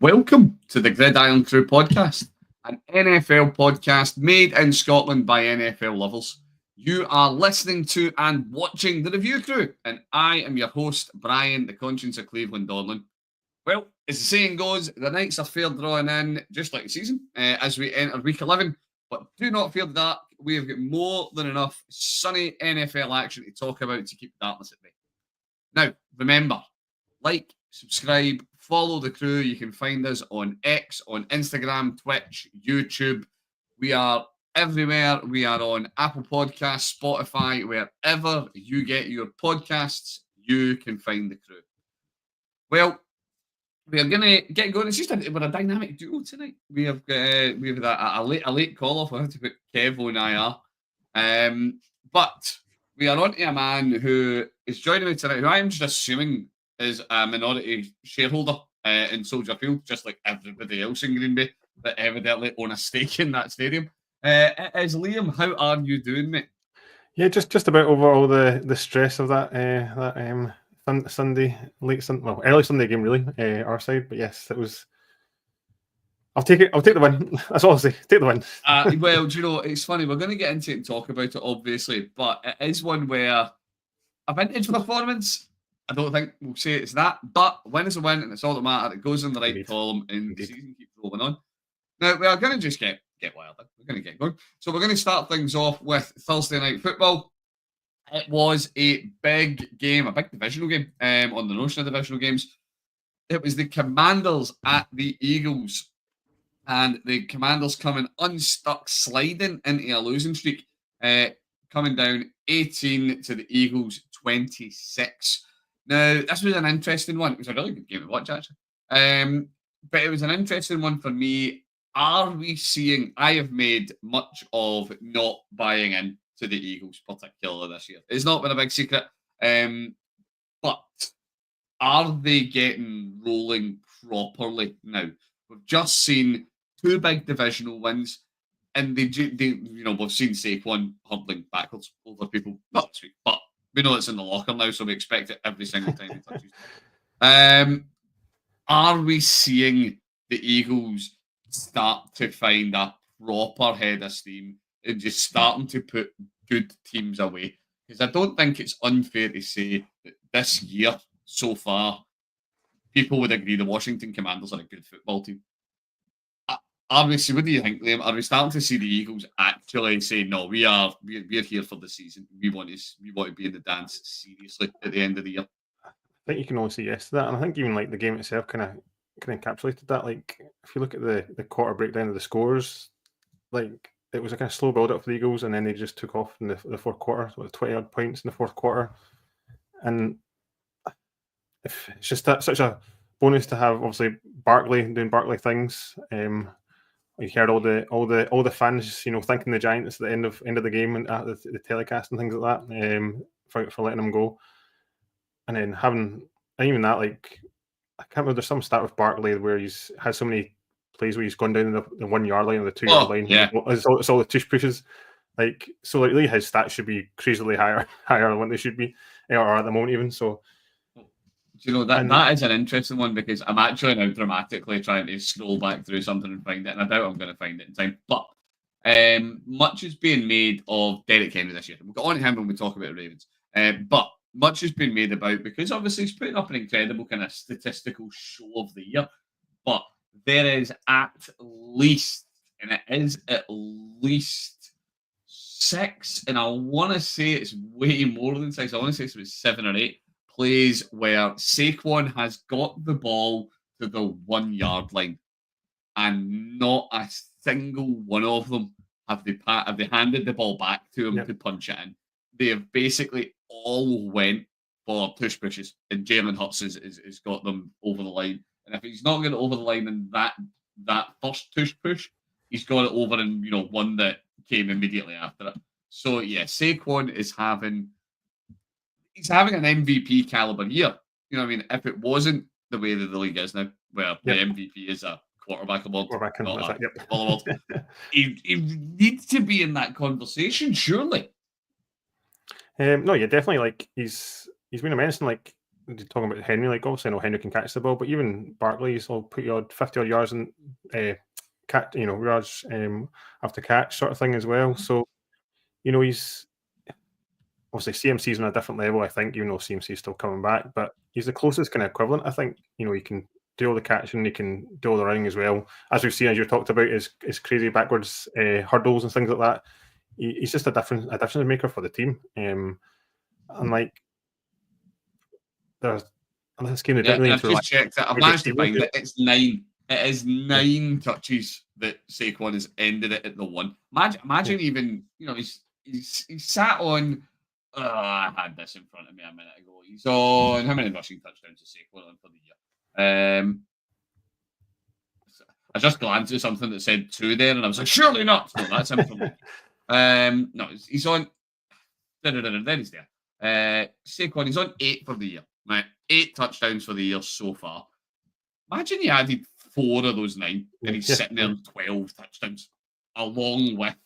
Welcome to the Irn-Cru podcast, an NFL podcast made in Scotland by NFL lovers. You are listening to and watching the review crew, and I am your host, Brian, the conscience of Cleveland Donlan. Well, as the saying goes, the nights are fair drawing in, just like the season, as we enter week 11. But do not fear that we have got more than enough sunny NFL action to talk about to keep the darkness at bay. Now, remember, like, subscribe, follow the crew. You can find us on X, on Instagram, Twitch, YouTube. We are everywhere. We are on Apple Podcasts, Spotify, wherever you get your podcasts, you can find the crew. Well, we are going to get going. It's just we're a dynamic duo tonight. We have a late call off. I have to put Kev on IR. But we are on to a man who is joining me tonight, who I am just assuming is a minority shareholder in Soldier Field, just like everybody else in Green Bay that evidently own a stake in that stadium. It is Liam. How are you doing, mate? Yeah, just about over all the stress of that Sunday, early Sunday game, really, our side. But yes, it was. I'll take it. I'll take the win. That's all I'll say. Take the win. Well, do you know, it's funny. We're going to get into it and talk about it, obviously, but it is one where a vintage performance. I don't think we'll say it's that, but win is a win, and it's all that matters. It goes in the right column, and the season keeps rolling on. Now, we are going to just get wild. We're going to get going. So we're going to start things off with Thursday night football. It was a big game, a big divisional game on the notion of divisional games. It was the Commanders at the Eagles, and the Commanders coming unstuck, sliding into a losing streak, coming down 18 to the Eagles 26. Now, this was an interesting one. It was a really good game to watch, actually. But it was an interesting one for me. Are we seeing... I have made much of not buying in to the Eagles, particularly this year. It's not been a big secret. But are they getting rolling properly now? We've just seen two big divisional wins, and they we've seen Saquon humbling backwards over people. Not this week, but we know it's in the locker now, so we expect it every single time he touches. Are we seeing the Eagles start to find a proper head of steam and just starting to put good teams away? Because I don't think it's unfair to say that this year so far, people would agree the Washington Commanders are a good football team. Obviously, what do you think, Liam? Are we starting to see the Eagles actually say, "No, we're here for the season. We want to be in the dance seriously at the end of the year"? I think you can only say yes to that, and I think even like the game itself kind of encapsulated that. Like if you look at the quarter breakdown of the scores, like it was a kind of slow build up for the Eagles, and then they just took off in the fourth quarter, so 20 odd points in the fourth quarter, and if it's just such a bonus to have obviously Barkley doing Barkley things. You heard all the fans, thanking the Giants at the end of the game and at the telecast and things like that, for letting them go. And then even that, like I can't remember, there's some stat with Barkley where he's had so many plays where he's gone down the 1 yard line or the 2 yard line. Yeah. It's all the tush pushes. Like so, like really his stats should be crazily higher than what they should be, or at the moment even. So. Do you know that is an interesting one, because I'm actually now dramatically trying to scroll back through something and find it, and I doubt I'm going to find it in time. But much is being made of Derrick Henry this year. We'll get on to him when we talk about the Ravens. But much has been made about, because obviously he's putting up an incredible kind of statistical show of the year. But there is at least 6, and I want to say it's way more than 6. I want to say it was 7 or 8. Plays where Saquon has got the ball to the 1 yard line, and not a single one of them have they handed the ball back to him to punch it in. They have basically all went for tush pushes, and Jalen Hurts has got them over the line. And if he's not going over the line in that first tush push, he's got it over in one that came immediately after it. So yeah, Saquon is having an MVP caliber year. You know what I mean? If it wasn't the way that the league is now, where the MVP is a quarterback award, not a football award, he needs to be in that conversation, surely. No, yeah, definitely. Like he's been amazing. Like talking about Henry, like obviously I know Henry can catch the ball, but even Barkley's will put you odd 50 odd yards and yards after catch sort of thing as well. So he's obviously CMC's on a different level, I think, even though CMC is still coming back, but he's the closest kind of equivalent, I think. He can do all the catching, he can do all the running as well. As we've seen, as you talked about, his crazy backwards hurdles and things like that. He's just a difference maker for the team. And like, there's this game they didn't really I've just checked it. I've managed to find it. It's 9. It is 9 touches that Saquon has ended it at the 1. Imagine even, he's sat on. I had this in front of me a minute ago. He's on how many rushing touchdowns is Saquon on for the year? I just glanced at something that said 2 there, and I was like, surely not. No, that's him from. No, he's on. There he's there. Saquon, he's on 8 for the year. Right, 8 touchdowns for the year so far. Imagine he added 4 of those 9, and he's sitting there on 12 touchdowns, along with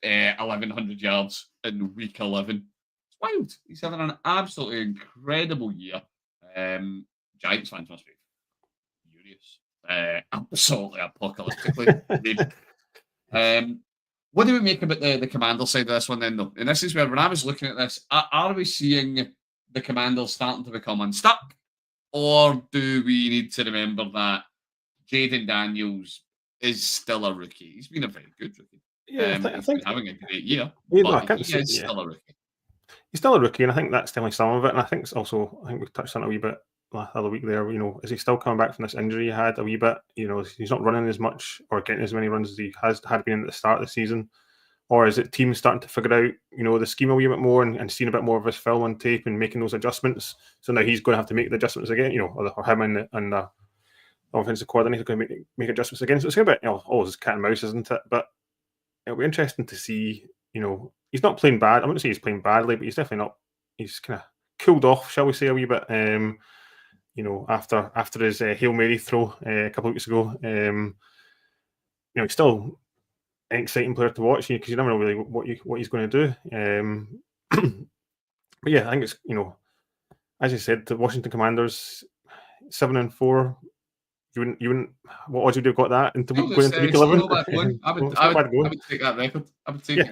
1,100 yards in week 11. It's wild. He's having an absolutely incredible year. Giants fans must be furious. Absolutely apocalyptically. What do we make about the Commander side of this one then, though? And this is where, when I was looking at this, are we seeing the Commanders starting to become unstuck? Or do we need to remember that Jaden Daniels is still a rookie? He's been a very good rookie. Yeah, I think having a great year. Still a rookie. He's still a rookie, and I think that's definitely some of it. And I think it's also, I think we touched on it a wee bit the other week there. Is he still coming back from this injury he had a wee bit? He's not running as much or getting as many runs as he had been at the start of the season. Or is it teams starting to figure out, the scheme a wee bit more and seeing a bit more of his film on tape and making those adjustments? So now he's going to have to make the adjustments again, or him and the offensive coordinator going to make adjustments again. So it's going to be, always cat and mouse, isn't it? But it'll be interesting to see, he's not playing bad. I wouldn't say he's playing badly, but he's definitely not. He's kind of cooled off, shall we say, a wee bit. After his Hail Mary throw a couple of weeks ago, he's still an exciting player to watch because you never know really what he's going to do. But yeah, I think it's as you said, the Washington Commanders 7-4. You wouldn't. What odds would you have got that into going into week 11? I would take that record. I would take it.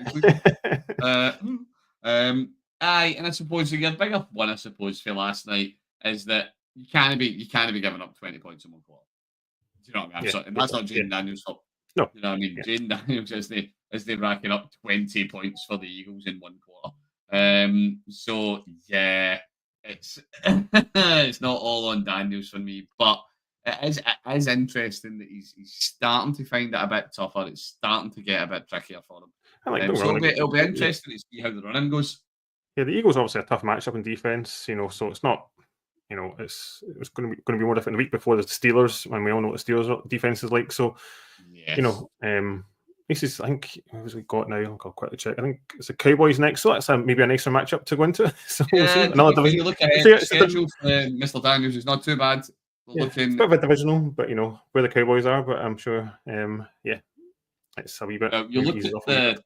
Aye, and I suppose the bigger one, I suppose, for last night is that you can't be giving up 20 points in one quarter. Do you know what I mean? And that's not Jaden Daniels' fault. No, you know what I mean. Yeah. Jaden Daniels is they racking up 20 points for the Eagles in one quarter. So yeah, it's it's not all on Daniels for me, but it is interesting that he's starting to find it a bit tougher. It's starting to get a bit trickier for him. So it'll be interesting to see how the running goes. Yeah, the Eagles obviously a tough matchup in defense, so it's not, it's going to be more different the week before the Steelers, and we all know what the Steelers defense is like. So, yes. This is, I think, who's we got now? I'll quickly check. I think it's the Cowboys next, so that's maybe a nicer matchup to go into. So we'll see. Another division. You look at the schedule for Mr. Daniels, it's not too bad. It's a bit of a divisional, but where the Cowboys are. But I'm sure, it's a wee bit. You look at the.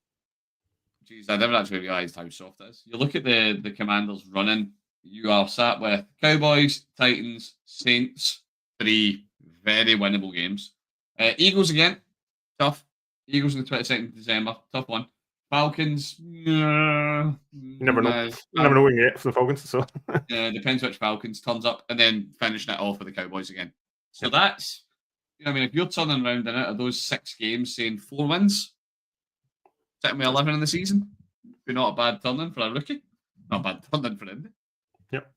Jeez, I never actually realised how soft it is. You look at the Commanders running. You are sat with Cowboys, Titans, Saints, 3 very winnable games. Eagles again, tough. Eagles on the 22nd of December, tough one. Falcons, you never know. You never know what you get for the Falcons. So depends which Falcons turns up, and then finishing it off with the Cowboys again. So that's, if you're turning around in out of those 6 games, saying 4 wins, sitting with 11 in the season, be not a bad turn-in for a rookie. Not a bad turn-in for Indy. Yep.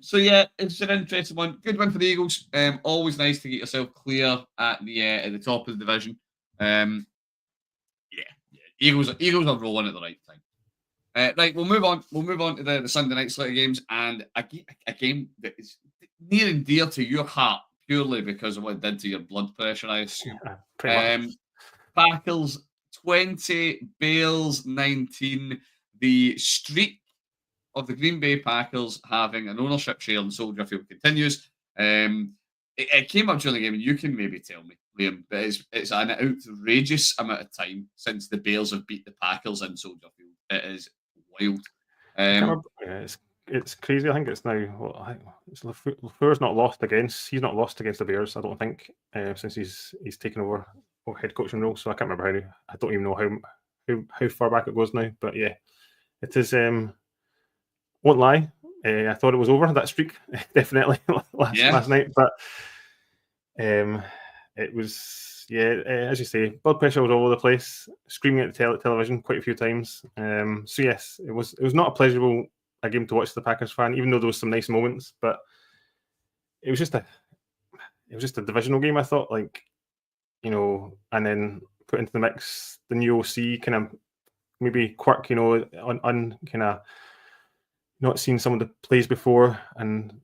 So yeah, it's an interesting one. Good one for the Eagles. Always nice to get yourself clear at the top of the division. Eagles are rolling at the right time. Right, we'll move on. We'll move on to the Sunday night slate of games, and a game that is near and dear to your heart purely because of what it did to your blood pressure, I assume. Packers 20, Bears 19. The streak of the Green Bay Packers having an ownership share in Soldier Field continues. It came up during the game, and you can maybe tell me, Liam, but it's an outrageous amount of time since the Bears have beat the Packers in Soldier Field. It is wild. It's it's crazy. I think it's now. Well, I think it's Lafleur's not lost against. He's not lost against the Bears. I don't think since he's taken over head coaching role. So I can't remember how. I don't even know how far back it goes now. But yeah, it is. Won't lie. I thought it was over, that streak, definitely last night. But it was, as you say, blood pressure was all over the place, screaming at the television quite a few times. So yes, it was not a pleasurable game to watch the Packers fan, even though there was some nice moments. But it was just a divisional game. I thought, and then put into the mix the new OC kind of maybe quirk, on kind of. Not seen some of the plays before, and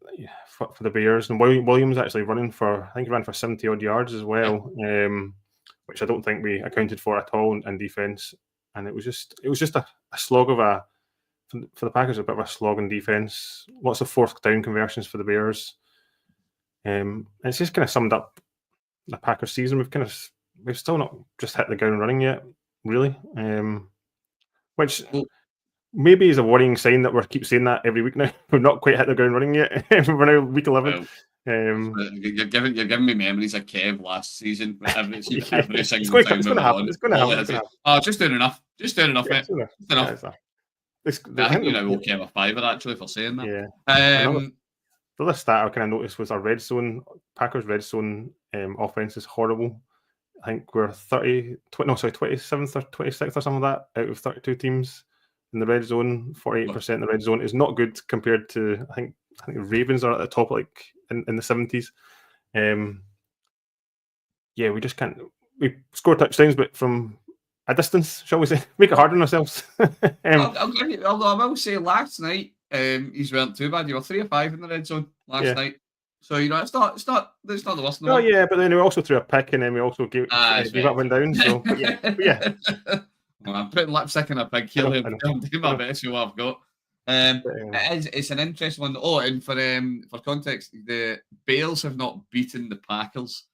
for the Bears, and Williams actually running for, I think he ran for 70 odd yards as well, which I don't think we accounted for at all in defense. And it was just a slog for the Packers, a bit of a slog in defense. Lots of fourth down conversions for the Bears. And it's just kind of summed up the Packers season. We've still not just hit the ground running yet, really. Which maybe is a worrying sign that we keep saying that every week now. We've not quite hit the ground running yet. We're now week 11. You're giving me memories of Kev last season. Every single it's time going to happen. It's going to happen. Oh, just doing enough. Just doing enough, mate. Just enough. I think you know Kev a fiver actually for saying that. Yeah. The other stat I kind of noticed was our red zone. Packers red zone offense is horrible. I think we're 27th or 26th or something like that out of 32 teams. In the red zone, 48% in the red zone is not good compared to I think Ravens are at the top, like in the 70s. We just can't. We score touchdowns, but from a distance, shall we say? Make it hard on ourselves. I'll give you. Although I will say, last night, he's weren't too bad. You were 3 of 5 in the red zone last night. So it's not the worst. No, yeah, but then we also threw a pick, and then we also gave up one down. So, but yeah. Well, I'm putting lipstick in a pig here. I'm doing my best with what I've got. It's an interesting one. Oh, and for context, the Bears have not beaten the Packers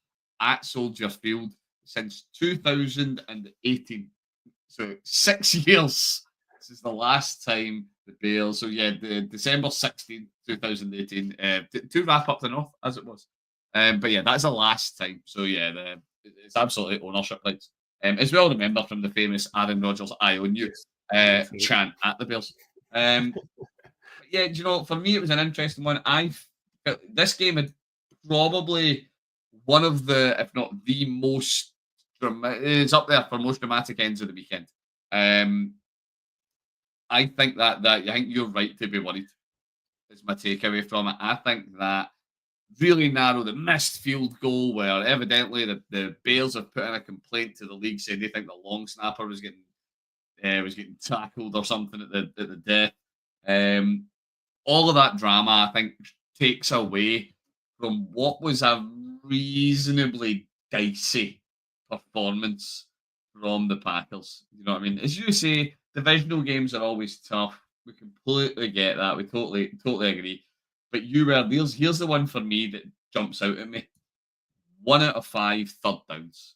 at Soldier Field since 2018. So 6 years. This is the last time the Bears. So the December 16th, 2018, to wrap up the North as it was. But yeah, that's the last time. So yeah, it's absolutely ownership rights. As well, remember from the famous Aaron Rodgers "I own you" chant at the Bears. For me it was an interesting one. This game had probably one of the, if not the most dramatic, it's up there for most dramatic ends of the weekend. I think that I think you're right to be worried. Is my takeaway from it. I think that really narrow the missed field goal where evidently the Bears have put in a complaint to the league saying they think the long snapper was getting tackled or something at the death. All of that drama, I think, takes away from what was a reasonably dicey performance from the Packers. You know what I mean? As you say, divisional games are always tough. We completely get that. We totally agree. But here's the one for me that jumps out at me. 1 out of 5 third downs.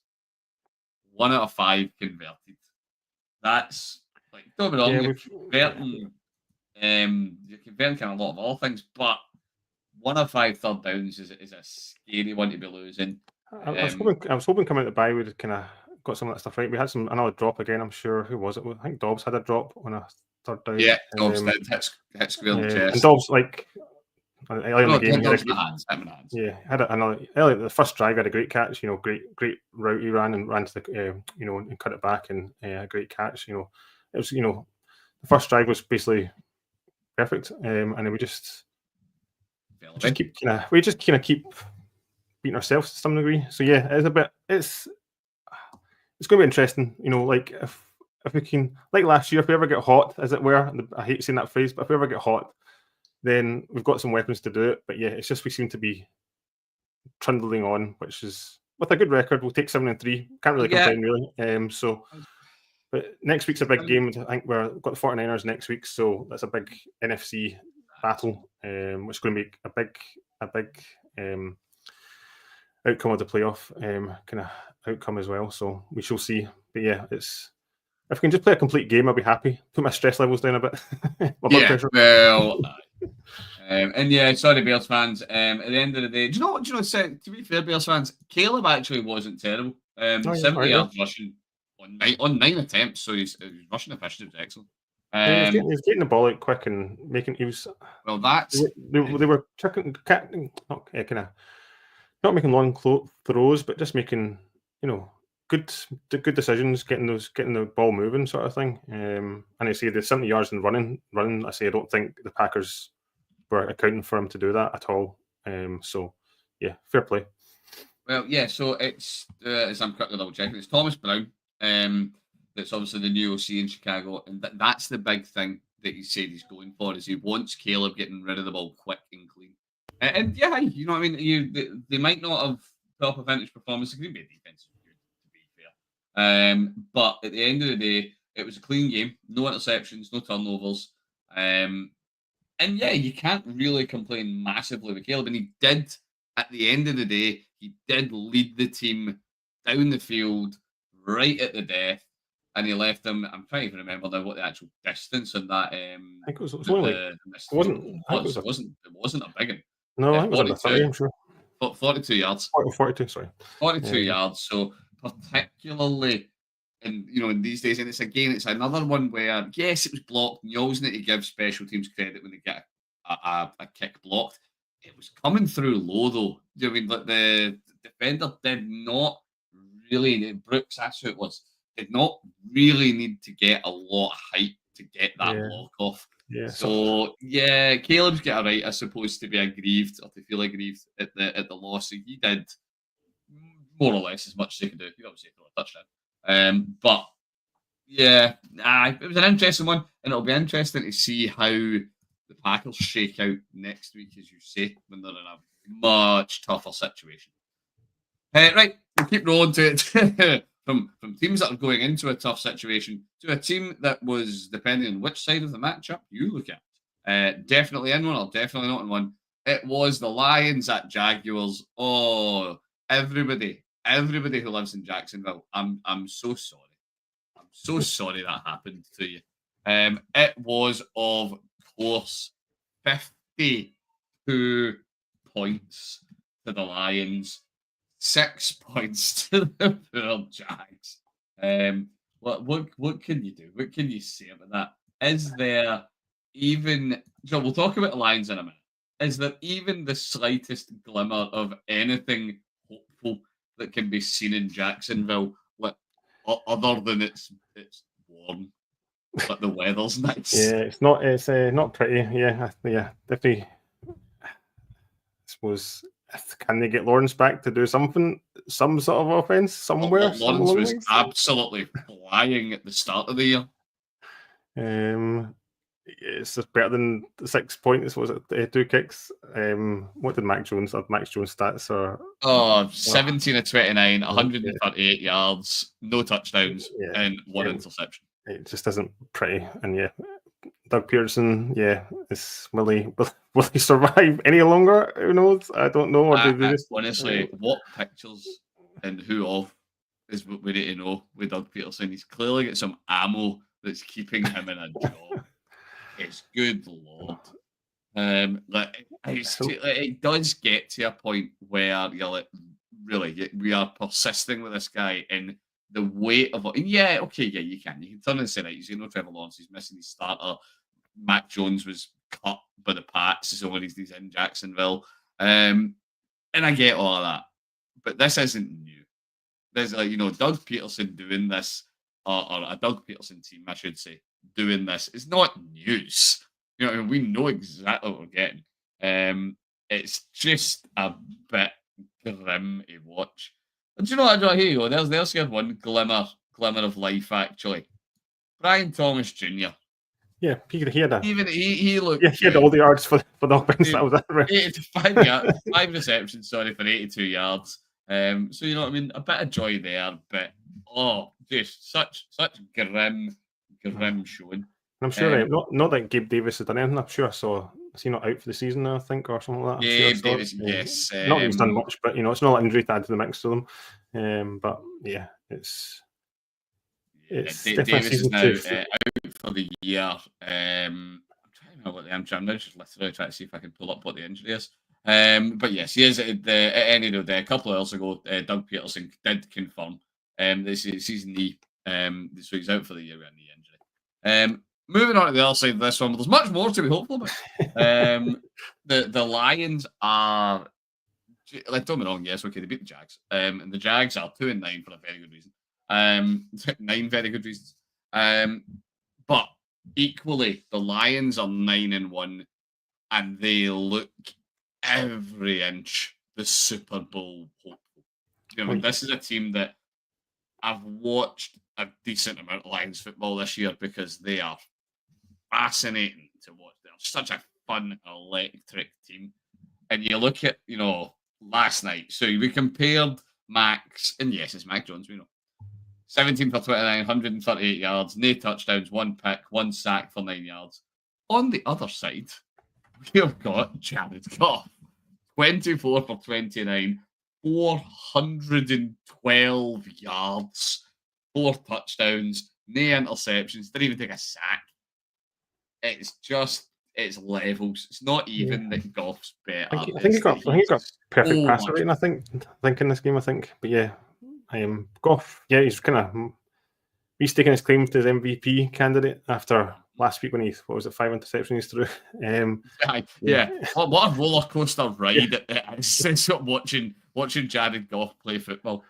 1 out of 5 converted. That's like, don't be wrong, you're converting kind of a lot of all things, but 1 out of 5 third downs is a scary one to be losing. I was hoping coming out the bye we'd kind of got some of that stuff right. We had another drop again. I'm sure, who was it? I think Dobbs had a drop on a third down. Yeah, Dobbs did hit square in the chest. And Dobbs, like early in the game, had another early. The first drive had a great catch. Great route he ran to the and cut it back, and a great catch. It was the first drive was basically perfect, and then we just keep keep beating ourselves to some degree. So yeah, it's going to be interesting. Like if we can, like last year, if we ever get hot, as it were. I hate saying that phrase, but if we ever get hot, then we've got some weapons to do it. But yeah, it's just we seem to be trundling on, which is with a good record. We'll take 7-3. Can't really complain, really. But next week's a big game. I think we've got the 49ers next week, so that's a big NFC battle, which is going to be a big outcome of the playoff kind of outcome as well. So we shall see. But yeah, if we can just play a complete game, I'll be happy. Put my stress levels down a bit. Well, And yeah, sorry, Bears fans. At the end of the day, do you know what? To be fair, Bears fans, Caleb actually wasn't terrible. Oh, yeah, 70 right, yeah. yards rushing on nine attempts, so his rushing efficiency was excellent. Yeah, he was getting the ball out quick and making. Well, that's They were checking, not kind of not making long throws, but just making good decisions, getting the ball moving, sort of thing. And I say the 70 yards and running. I say I don't think the Packers were accounting for him to do that at all. So yeah, fair play. Well, yeah. So it's as I'm quickly double checking, it's Thomas Brown. That's obviously the new OC in Chicago, and that's the big thing that he said he's going for is he wants Caleb getting rid of the ball quick and clean. And yeah, you know what I mean. They might not have put up a vintage performance. The Green Bay defense is good, to be fair. But at the end of the day, it was a clean game. No interceptions, no turnovers. And yeah, you can't really complain massively with Caleb. And he did, at the end of the day, he did lead the team down the field right at the death. And he left them. I'm trying to remember now what the actual distance on that. I think it was only like It wasn't a big one. No, I think it was under 30, I'm sure. 42 yards. 42, sorry. 42 yards. So particularly in these days, and it's another one where yes, it was blocked, and you always need to give special teams credit when they get a kick blocked. It was coming through low though. I mean, but the defender did not really Brooks, that's who it was, did not really need to get a lot of height to get that block off. Yeah. So yeah, Caleb's got a right, I suppose, to be aggrieved or to feel aggrieved at the loss. So he did more or less as much as he could do. He obviously threw a touchdown. But yeah, it was an interesting one, and it'll be interesting to see how the Packers shake out next week, as you say, when they're in a much tougher situation. Right, we'll keep rolling to it. From teams that are going into a tough situation to a team that was, depending on which side of the matchup you look at, definitely in one or definitely not in one. It was the Lions at Jaguars. Oh, everybody who lives in Jacksonville, I'm so sorry. I'm so sorry that happened to you. It was, of course, 52 points to the Lions. 6 points to the poor Jags. What can you do? What can you say about that? Is there even? So we'll talk about the Lions in a minute. Is there even the slightest glimmer of anything hopeful that can be seen in Jacksonville, other than it's warm, but the weather's nice? Yeah, it's not pretty. Yeah, definitely. I suppose. Can they get Lawrence back to do something, some sort of offense somewhere? Lawrence was absolutely flying at the start of the year. It's just better than the 6 points. Was it 2 kicks? What did Mac Jones have? Mac Jones stats are 17 of 29, 138 yards, no touchdowns, and 1 interception. It just isn't pretty, and yeah. Doug Peterson, will he survive any longer? Who knows? I don't know. Or do they just, honestly, what pictures and who of is what we need to know with Doug Peterson. He's clearly got some ammo that's keeping him in a job. It's good Lord. It does get to a point where you're like, really, we are persisting with this guy in the weight of it. And you can turn and say, right, you know Trevor Lawrence, he's missing his starter. Mac Jones was cut by the Pats, so when he's in Jacksonville. And I get all of that. But this isn't new. There's Doug Peterson doing this, or a Doug Peterson team, I should say, doing this is not news. We know exactly what we're getting. It's just a bit grim to watch. And do you know what? Here you go. There's your one glimmer of life, actually. Brian Thomas Jr. Yeah, he had he looked. Yeah, he had all the yards for the offense. That was that, right? 5 receptions, for 82 yards. So you know what I mean. A bit of joy there, but just such grim showing. I'm sure, not that Gabe Davis has done anything. I'm sure I saw. Is he not out for the season now, I think, or something like that? Gabe Davis, yes. Not that he's done much, but it's not an injury to add to the mix to them. But yeah, it's Davis is now out for the year. I'm trying to know what the I'm just literally trying to see if I can pull up what the injury is. But yes, he is at any of a couple of hours ago. Doug Peterson did confirm this season knee, so he's out for the year with a knee injury. Moving on to the other side of this one, there's much more to be hopeful about. The Lions are, like, don't be wrong, yes, okay, they beat the Jags, and the Jags are 2-9 for a very good reason. 9 very good reasons. But equally, the Lions are 9-1, and they look every inch the Super Bowl hopeful. You know, this is a team that I've watched a decent amount of Lions football this year because they are fascinating to watch. They're such a fun, electric team. And you look at, last night. So we compared Max, and yes, it's Mac Jones, we know. 17 for 29, 138 yards, no touchdowns, 1 pick, 1 sack for 9 yards. On the other side, we've got Jared Goff. 24 for 29, 412 yards, 4 touchdowns, no interceptions, didn't even take a sack. It's levels. It's not even that Goff's better. I think he got perfect passer rating, I think in this game, But yeah, Goff, yeah, he's taking his claim to his MVP candidate after last week when 5 interceptions threw. Yeah. What a roller coaster ride it is watching Jared Goff play football.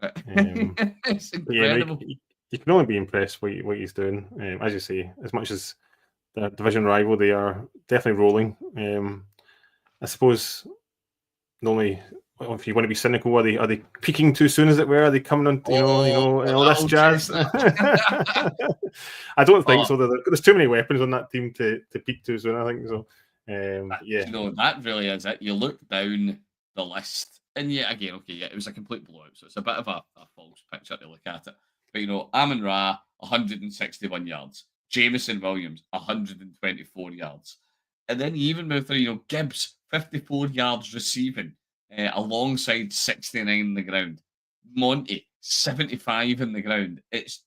It's incredible. Yeah, you can only be impressed with what he's doing. As you say, as much as the division rival, they are definitely rolling. I suppose normally, if you want to be cynical, are they peaking too soon, as it were? Are they coming on, all this jazz? I don't think so. There's too many weapons on that team to peak too soon, I think so. Yeah. That really is it. You look down the list, and it was a complete blowout, so it's a bit of a false picture to look at it. But Amon-Ra, 161 yards. Jameson Williams, 124 yards. And then you even move through, Gibbs, 54 yards receiving, alongside 69 in the ground. Monty, 75 in the ground. It's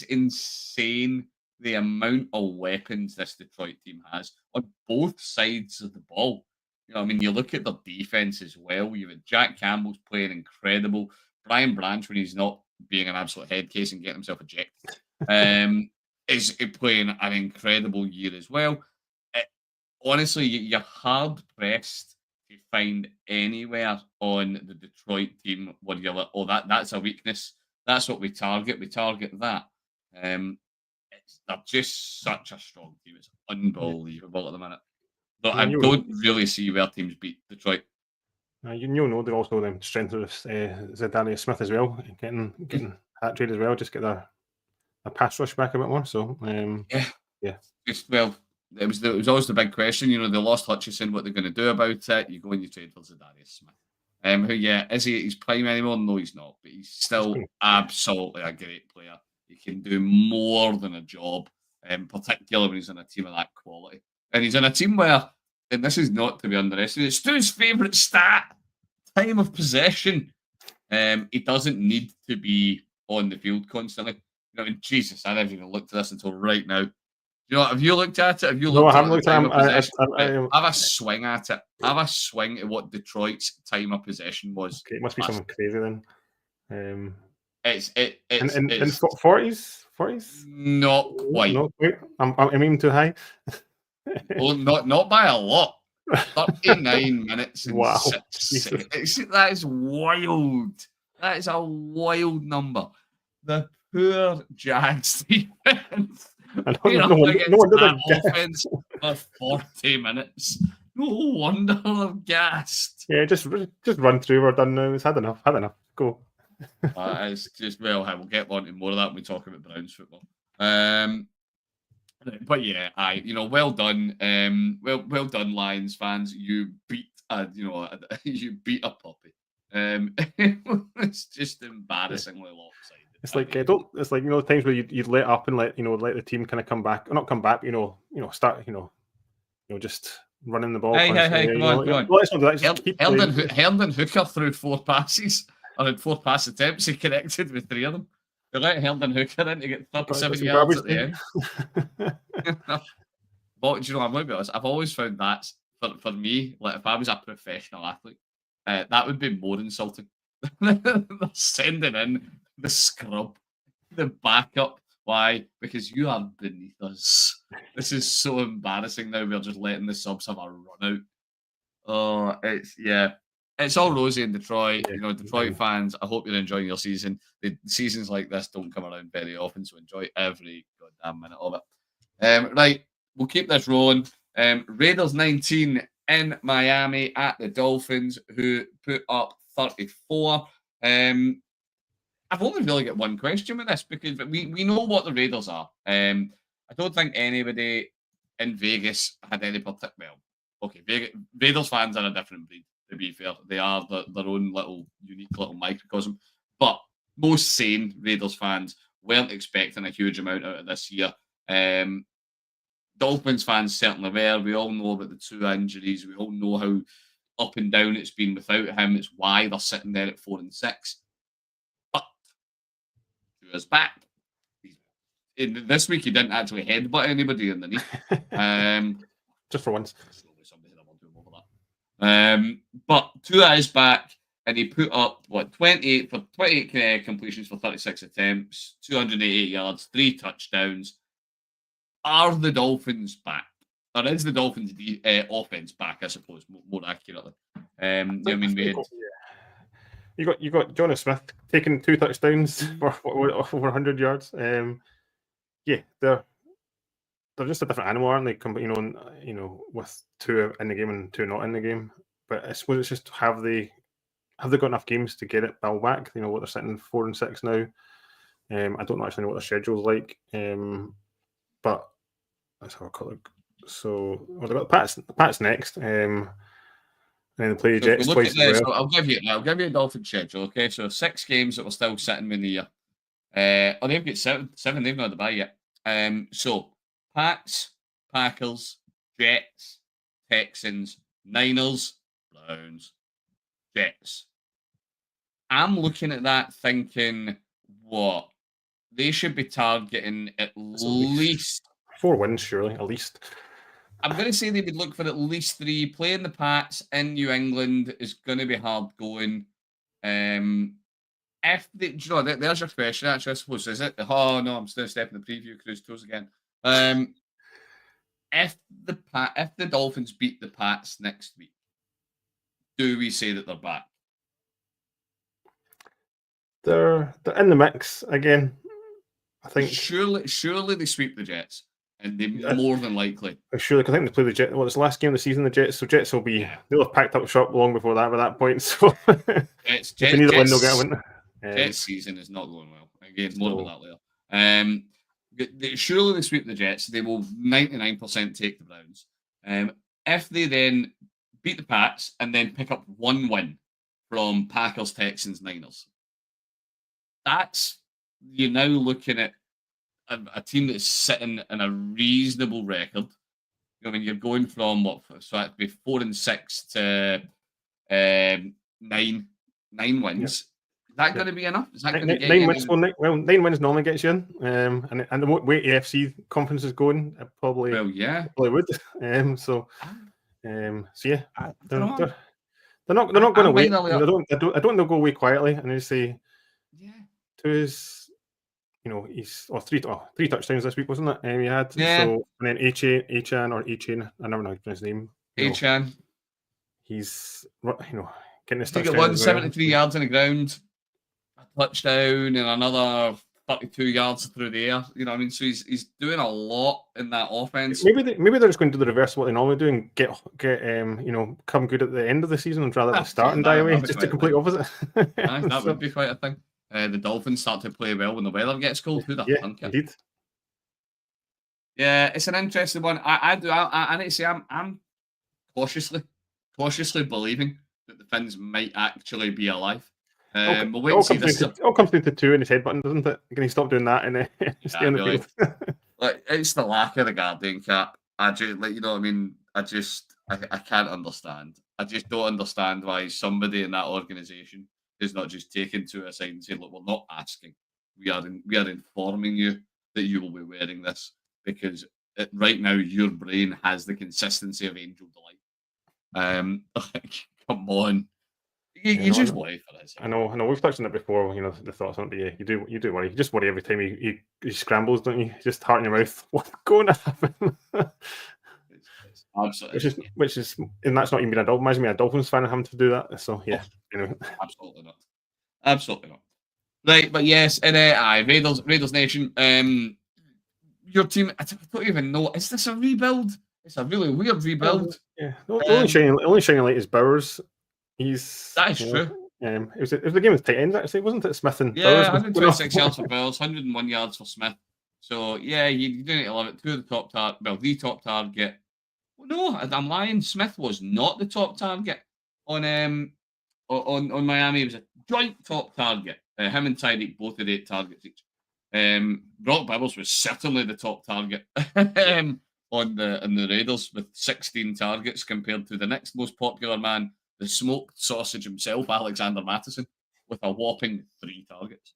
insane the amount of weapons this Detroit team has on both sides of the ball. You look at their defense as well. Jack Campbell's playing incredible. Brian Branch, when he's not being an absolute head case and getting himself ejected, is playing an incredible year as well. Honestly, you're hard pressed to find anywhere on the Detroit team where you're like, that's a weakness. That's what we target. We target that. They're just such a strong team. It's unbelievable at the minute. But I don't really see where teams beat Detroit. They're also the strength of Zadarius Smith as well, getting that trade as well. Just get a pass rush back a bit more. So yeah. It was always the big question. They lost Hutchison. What they're going to do about it? You go and you trade for Zadarius Smith. Is he at his prime anymore? No, he's not. But he's still absolutely a great player. He can do more than a job, particularly when he's on a team of that quality. And he's on a team where, and this is not to be underestimated, Stu's favourite stat, time of possession. He doesn't need to be on the field constantly. Jesus, I haven't even looked at this until right now. Have you looked at it? I haven't looked at it. Have a swing at it. Have a swing at what Detroit's time of possession was. Okay, it must be something crazy then. It's in 40s? Not quite. Not quite. I'm aiming too high. Well, not by a lot. 39 minutes and wow. 6 seconds. That is wild. That is a wild number. The poor Jags defense. No wonder that offense for 40 minutes. No wonder they're gassed. Yeah, just run through. We're done now. It's had enough. Go. It's just we'll get on to more of that when we talk about Browns football. But yeah, well done. Well done, Lions fans. You beat you beat a puppy. It's just embarrassingly lopsided. It's like times where you'd let up and let the team kind of come back, or not come back, start, just running the ball. Hey, come on. Let's not do that. Herndon Hooker threw 4 passes, or had 4 pass attempts. He connected with 3 of them. They let Herndon Hooker in to get 37 yards at the end. But do you know, I'm going to be honest. I've always found that for me, like if I was a professional athlete, that would be more insulting. They're sending in the scrub, the backup. Why? Because you are beneath us. This is so embarrassing. Now we're just letting the subs have a run out. Oh, it's yeah. It's all rosy in Detroit. Yeah, You know, Detroit fans, I hope you're enjoying your season. The seasons like this don't come around very often, so enjoy every goddamn minute of it. Right, we'll keep this rolling. Raiders 19 in Miami at the Dolphins, who put up 34. I've only really got one question with this because we know what the Raiders are. I don't think anybody in Vegas had any particular. Well, okay, Raiders fans are a different breed. To be fair, they are their own little unique little microcosm. But most sane Raiders fans weren't expecting a huge amount out of this year. Dolphins fans certainly were. We all know about the two injuries. We all know how up and down it's been without him. It's why they're sitting there at 4-6. But to his back, this week he didn't actually headbutt anybody in the knee. Just for once. But two eyes back, and he put up 28 completions for 36 attempts, 288 yards, 3 touchdowns. Are the Dolphins back? Or is the Dolphins offense back? I suppose more accurately. I mean, we had. You got Jonas Smith taking 2 touchdowns for over 100 yards. Yeah, they're just a different animal, aren't they? You know, with 2 in the game and 2 not in the game. But I suppose it's just have they got enough games to get it Bill back? You know what, they're sitting 4-6 now. I don't actually know what their schedule's like. But let's have a quick look. So they've got the Pats next. And then they play the Jets twice as well. I'll give you a Dolphin schedule. Okay, so 6 games that we're still sitting in the year. Or they've got 7. They've not had the bye yet. So Pats, Packers, Jets, Texans, Niners, Browns, Jets. I'm looking at that thinking, what? They should be targeting at least 4 wins, surely, at least. I'm going to say they would look for at least 3. Playing the Pats in New England is going to be hard going. If they, do you know, there's your question, actually, I suppose, is it? Oh, no, I'm still stepping the preview cruise toes again. If the Dolphins beat the Pats next week, do we say that they're back? They're in the mix again. I think surely they sweep the Jets, and they more than likely. Surely, I think they play the Jets. Well, it's the last game of the season. The Jets, so Jets will be they'll have packed up shop long before that. By that point, so if they need a win, they'll get a win. Jets season is not going well. Again, more about that later. Surely they sweep the Jets. They will 99% take the Browns. If they then beat the Pats and then pick up 1 win from Packers, Texans, Niners, you're now looking at a team that's sitting in a reasonable record. I mean, you're going from so that'd be 4-6 to 9 wins. Is that going to be enough? Is that going to get 9 wins? Well, 9 wins normally gets you in, and the way AFC conference is going, it probably would. So yeah, they're not going to wait. I don't think they'll go away quietly. And they say, to his, you know, he's 3 touchdowns this week, wasn't it? He had so, and then Achan, I never know his name. Achan, he's getting his touchdown. He got 173 yards on the ground, a touchdown, and another 32 yards through the air. You know what I mean? So he's doing a lot in that offense. Maybe they're just going to do the reverse of what they normally do and get come good at the end of the season rather than start and die away. Just the complete opposite. That would be quite a thing. The Dolphins start to play well when the weather gets cold. Who'd have thunk it? Indeed. Yeah, it's an interesting one. I need to say I'm cautiously believing that the Finns might actually be alive. We'll wait and see. It all comes down to 2 in his head button, doesn't it? Can he stop doing that and stay on the field? Like, it's the lack of the Guardian cap. I just, you know what I mean? I can't understand. I just don't understand why somebody in that organisation is not just taken to a side and saying, look, we're not asking. We are informing you that you will be wearing this, because right now your brain has the consistency of Angel Delight. Like, come on. You just worry for this. I know. We've touched on it before. You know the thoughts on it. But yeah, you do worry. You just worry every time he scrambles, don't you? Just heart in your mouth. What's going to happen? It's absolutely, which is, and that's not even being a Dolphins. Imagine me a Dolphins fan and having to do that. So yeah, absolutely not. Absolutely not. Right, but yes, and Raiders Nation. Your team. I don't even know. Is this a rebuild? It's a really weird rebuild. Yeah. The only shining light is Bowers. That is true. It was the game was tight end actually, wasn't it? Smith and Yeah, Bowers. 126 yards for Bowers, 101 yards for Smith. So yeah, you do need to love it. Two of the top target. Well, the top target. Well, no, I'm lying. Smith was not the top target on Miami. It was a joint top target. Him and Tyreek both had 8 targets each. Brock Bibbles was certainly the top target on the Raiders with 16 targets compared to the next most popular man, the smoked sausage himself, Alexander Mattison, with a whopping 3 targets.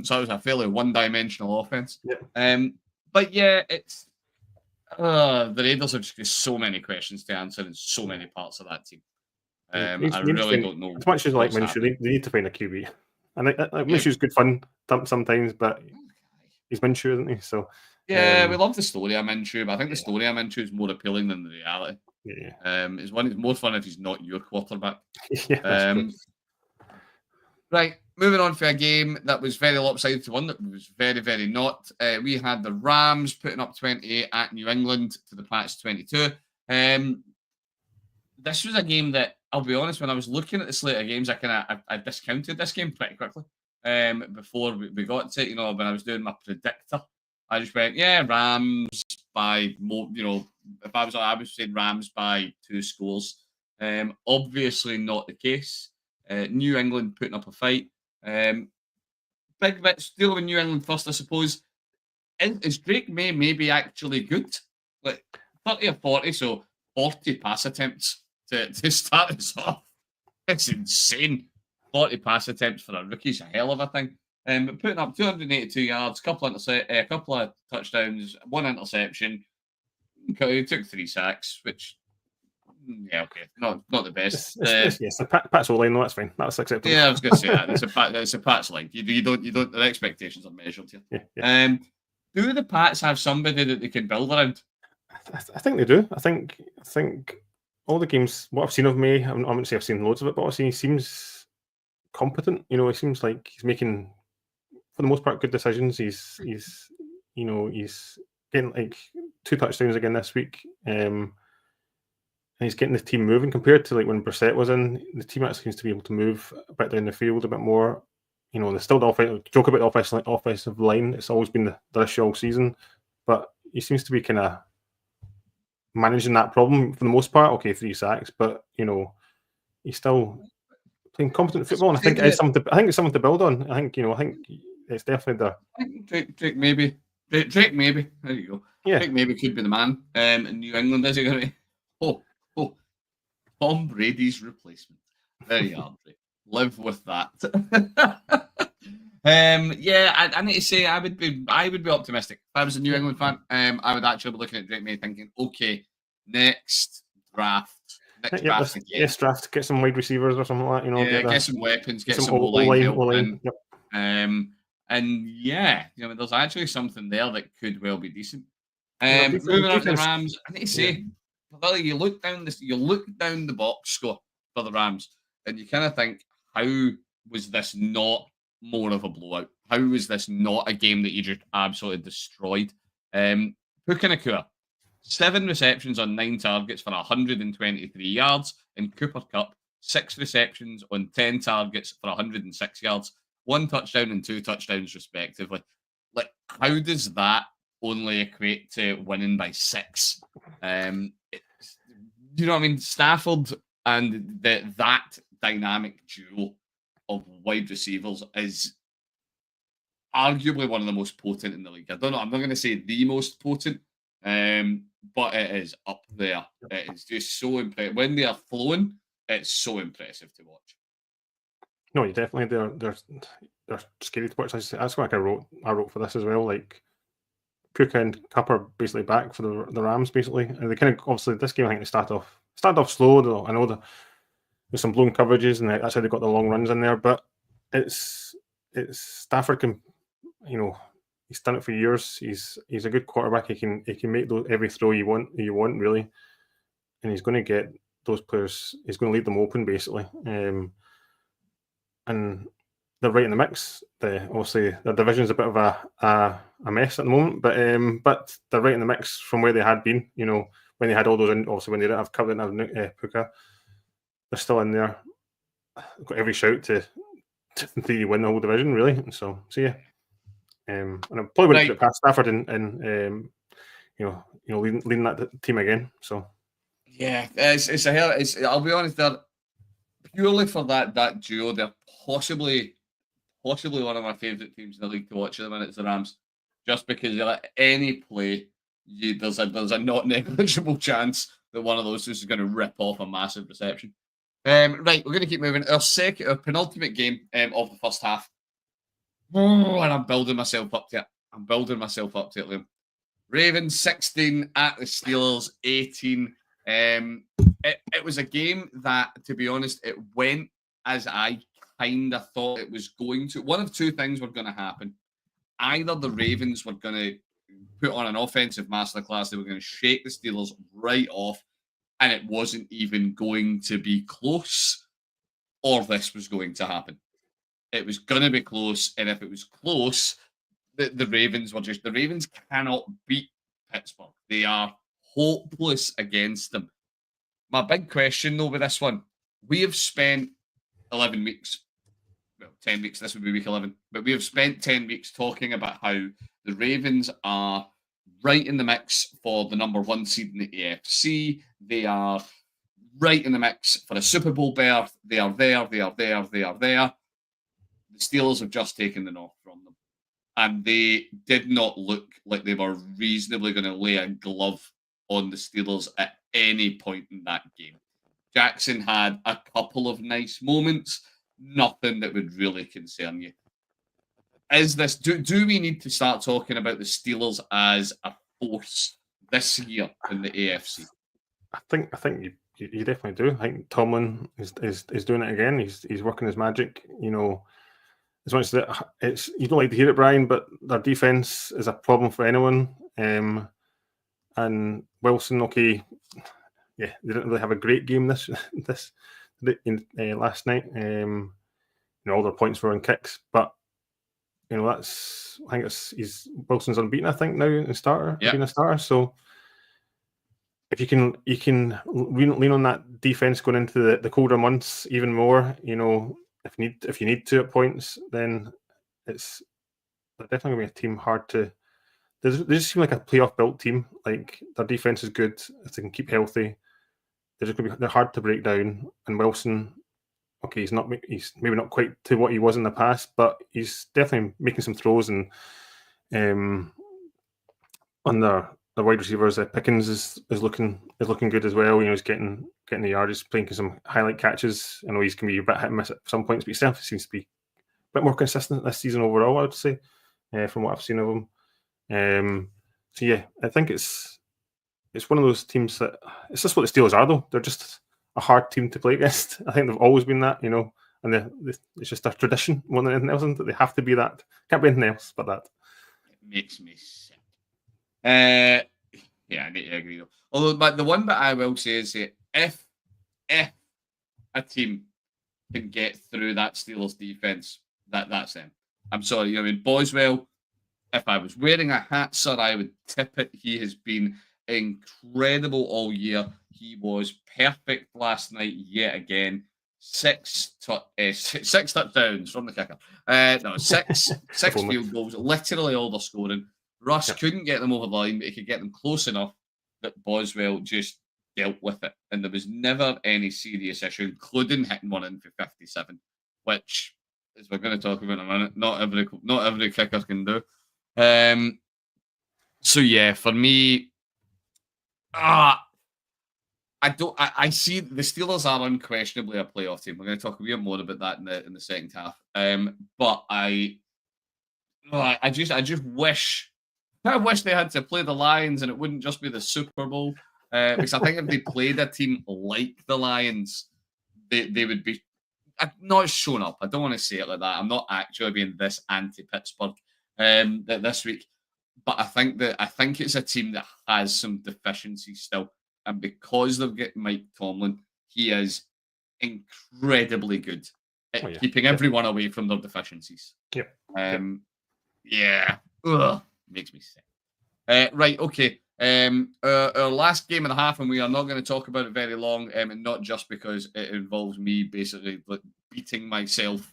So it was a fairly one-dimensional offense. Yeah. But yeah, it's the Raiders have just got so many questions to answer in so many parts of that team. I really don't know. As much as like Minshew, they need to find a QB. And Minshew's good fun sometimes, but he's Minshew, isn't he? So yeah, we love the story of Minshew, but I think the story of Minshew is more appealing than the reality. Yeah. It's more fun if he's not your quarterback. Yeah. Right, moving on for a game that was very lopsided to one that was very, very not. We had the Rams putting up 28 at New England to the Pats 22. This was a game that, I'll be honest, when I was looking at the slate of games, I discounted this game pretty quickly. Before we got to it, when I was doing my predictor, I just went, yeah, Rams by more, if I was saying Rams by 2 scores. Obviously not the case. New England putting up a fight. Big bits deal with New England first, I suppose. Is Drake May maybe actually good? Like 30 or 40, so 40 pass attempts to start us off. It's insane. 40 pass attempts for a rookie's a hell of a thing. But putting up 282 yards, couple of touchdowns, 1 interception. He took 3 sacks, which yeah, okay, not the best. Yes, the Pat's O-line, no, that's fine. That's acceptable. Yeah, I was going to say that. It's a Pat's line. You don't. The expectations are measured here. Yeah. Do the Pats have somebody that they can build around? I think they do. I think all the games, what I've seen of May, I wouldn't say I've seen loads of it, but I've seen he seems competent. He seems like he's making, for the most part, good decisions. He's getting like 2 touchdowns again this week. And he's getting the team moving compared to like when Brissett was in. The team actually seems to be able to move a bit down the field a bit more. There's still the joke about the offensive line. It's always been the issue all season, but he seems to be kind of managing that problem for the most part. Okay, 3 sacks, but he's still playing competent football, and I think it's something to build on. I think it's definitely Drake maybe. Drake maybe. There you go. Yeah. Drake maybe could be the man in New England. Is he going to be? Tom Brady's replacement. There you are, Drake. Live with that. Yeah, I need to say I would be optimistic. If I was a New England fan, I would actually be looking at Drake May thinking, okay, next draft. Yes, draft. Get some wide receivers or something like that. Get some weapons, get some O-line. Yep. And yeah, there's actually something there that could well be decent. Moving on to the Rams, I need to say, you look down the box score for the Rams, and you kind of think, how was this not more of a blowout? How was this not a game that you just absolutely destroyed? Puka Nacua, 7 receptions on 9 targets for 123 yards, and Cooper Kupp, 6 receptions on 10 targets for 106 yards, 1 touchdown and 2 touchdowns respectively. Like, how does that only equate to winning by 6? You know what I mean? Stafford and that dynamic duo of wide receivers is arguably one of the most potent in the league. I don't know. I'm not going to say the most potent, but it is up there. It is just so impressive. When they are flowing, it's so impressive to watch. No, you definitely they're scary to watch. That's what I wrote for this as well. Like, Puka and Cup are basically back for the Rams, basically. And they kind of, obviously, this game, I think they started off slow, though. I know there's some blown coverages, and that's how they got the long runs in there, but it's Stafford can, he's done it for years. He's a good quarterback. He can make every throw you want really, and he's going to get those players. He's going to leave them open basically, and they're right in the mix. Obviously the division's a bit of a mess at the moment, but they're right in the mix from where they had been. When they had all those in, obviously when they didn't have Cover, didn't have Puka, they're still in there. They've got every shout to win the whole division, really. So yeah. And I probably wouldn't put it past Stafford and leading that team again. So yeah, I'll be honest, they're purely for that duo. They're possibly one of my favourite teams in the league to watch at the minute. It's the Rams, just because any play, there's a not negligible chance that one of those is going to rip off a massive reception. Right, we're going to keep moving. Our penultimate game of the first half. Oh, and I'm building myself up to it. Liam. Ravens 16 at the Steelers 18. It was a game that, to be honest, it went as I kind of thought it was going to. One of two things were going to happen. Either the Ravens were going to put on an offensive masterclass, they were going to shake the Steelers right off, and it wasn't even going to be close, or this was going to happen. It was going to be close, and if it was close, the Ravens cannot beat Pittsburgh. They are hopeless against them. My big question, though, with this one, we have spent 11 weeks, 10 weeks, this would be week 11, but we have spent 10 weeks talking about how the Ravens are right in the mix for the number 1 seed in the AFC. They are right in the mix for a Super Bowl berth. They are there. The Steelers have just taken the North from them. And they did not look like they were reasonably going to lay a glove on the Steelers at any point in that game. Jackson had a couple of nice moments, nothing that would really concern you. Do we need to start talking about the Steelers as a force this year in the AFC? I think you definitely do. I think Tomlin is doing it again. He's working his magic. As much as it's you don't like to hear it, Brian, but their defense is a problem for anyone. And Wilson, okay, yeah, they didn't really have a great game last night. All their points were on kicks, but Wilson's unbeaten, I think, now in the starter, being a starter. So if you can lean on that defense going into the colder months even more, if you need to at points, then they're definitely going to be a team hard to. They just seem like a playoff built team. Like their defense is good if they can keep healthy. They're hard to break down. And Wilson, okay, he's maybe not quite to what he was in the past, but he's definitely making some throws. And on the wide receivers, Pickens is looking good as well. He's getting the yardage, playing some highlight catches. I know he's going to be a bit hit and miss at some points, but he still seems to be a bit more consistent this season overall, I would say, from what I've seen of him. So yeah, I think it's one of those teams that it's just what the Steelers are, though. They're just a hard team to play against. I think they've always been that, and it's just a tradition more than anything else, that they have to be that. Can't be anything else but that. It makes me sick. Yeah, I need to agree though. Although, but the one that I will say is that if a team can get through that Steelers defense, that's them. I'm sorry, Boswell. If I was wearing a hat, sir, I would tip it. He has been incredible all year. He was perfect last night yet again. Six touchdowns from the kicker. Six field goals. Literally all they're scoring. Russ couldn't get them over the line, but he could get them close enough that Boswell just dealt with it. And there was never any serious issue, including hitting one in for 57, which, as we're going to talk about in a minute, not every kicker can do. So yeah, for me, I see the Steelers are unquestionably a playoff team. We're going to talk a bit more about that in the second half. But I just wish I wish they had to play the Lions and it wouldn't just be the Super Bowl. Because I think if they played a team like the Lions, they would be not shown up. I don't want to say it like that. I'm not actually being this anti-Pittsburgh this week. But I think it's a team that has some deficiencies still. And because they've got Mike Tomlin, he is incredibly good at keeping everyone away from their deficiencies. Yep. Yeah. Ugh, makes me sick. Right, okay. Our last game and a half, and we are not going to talk about it very long, and not just because it involves me basically like, beating myself.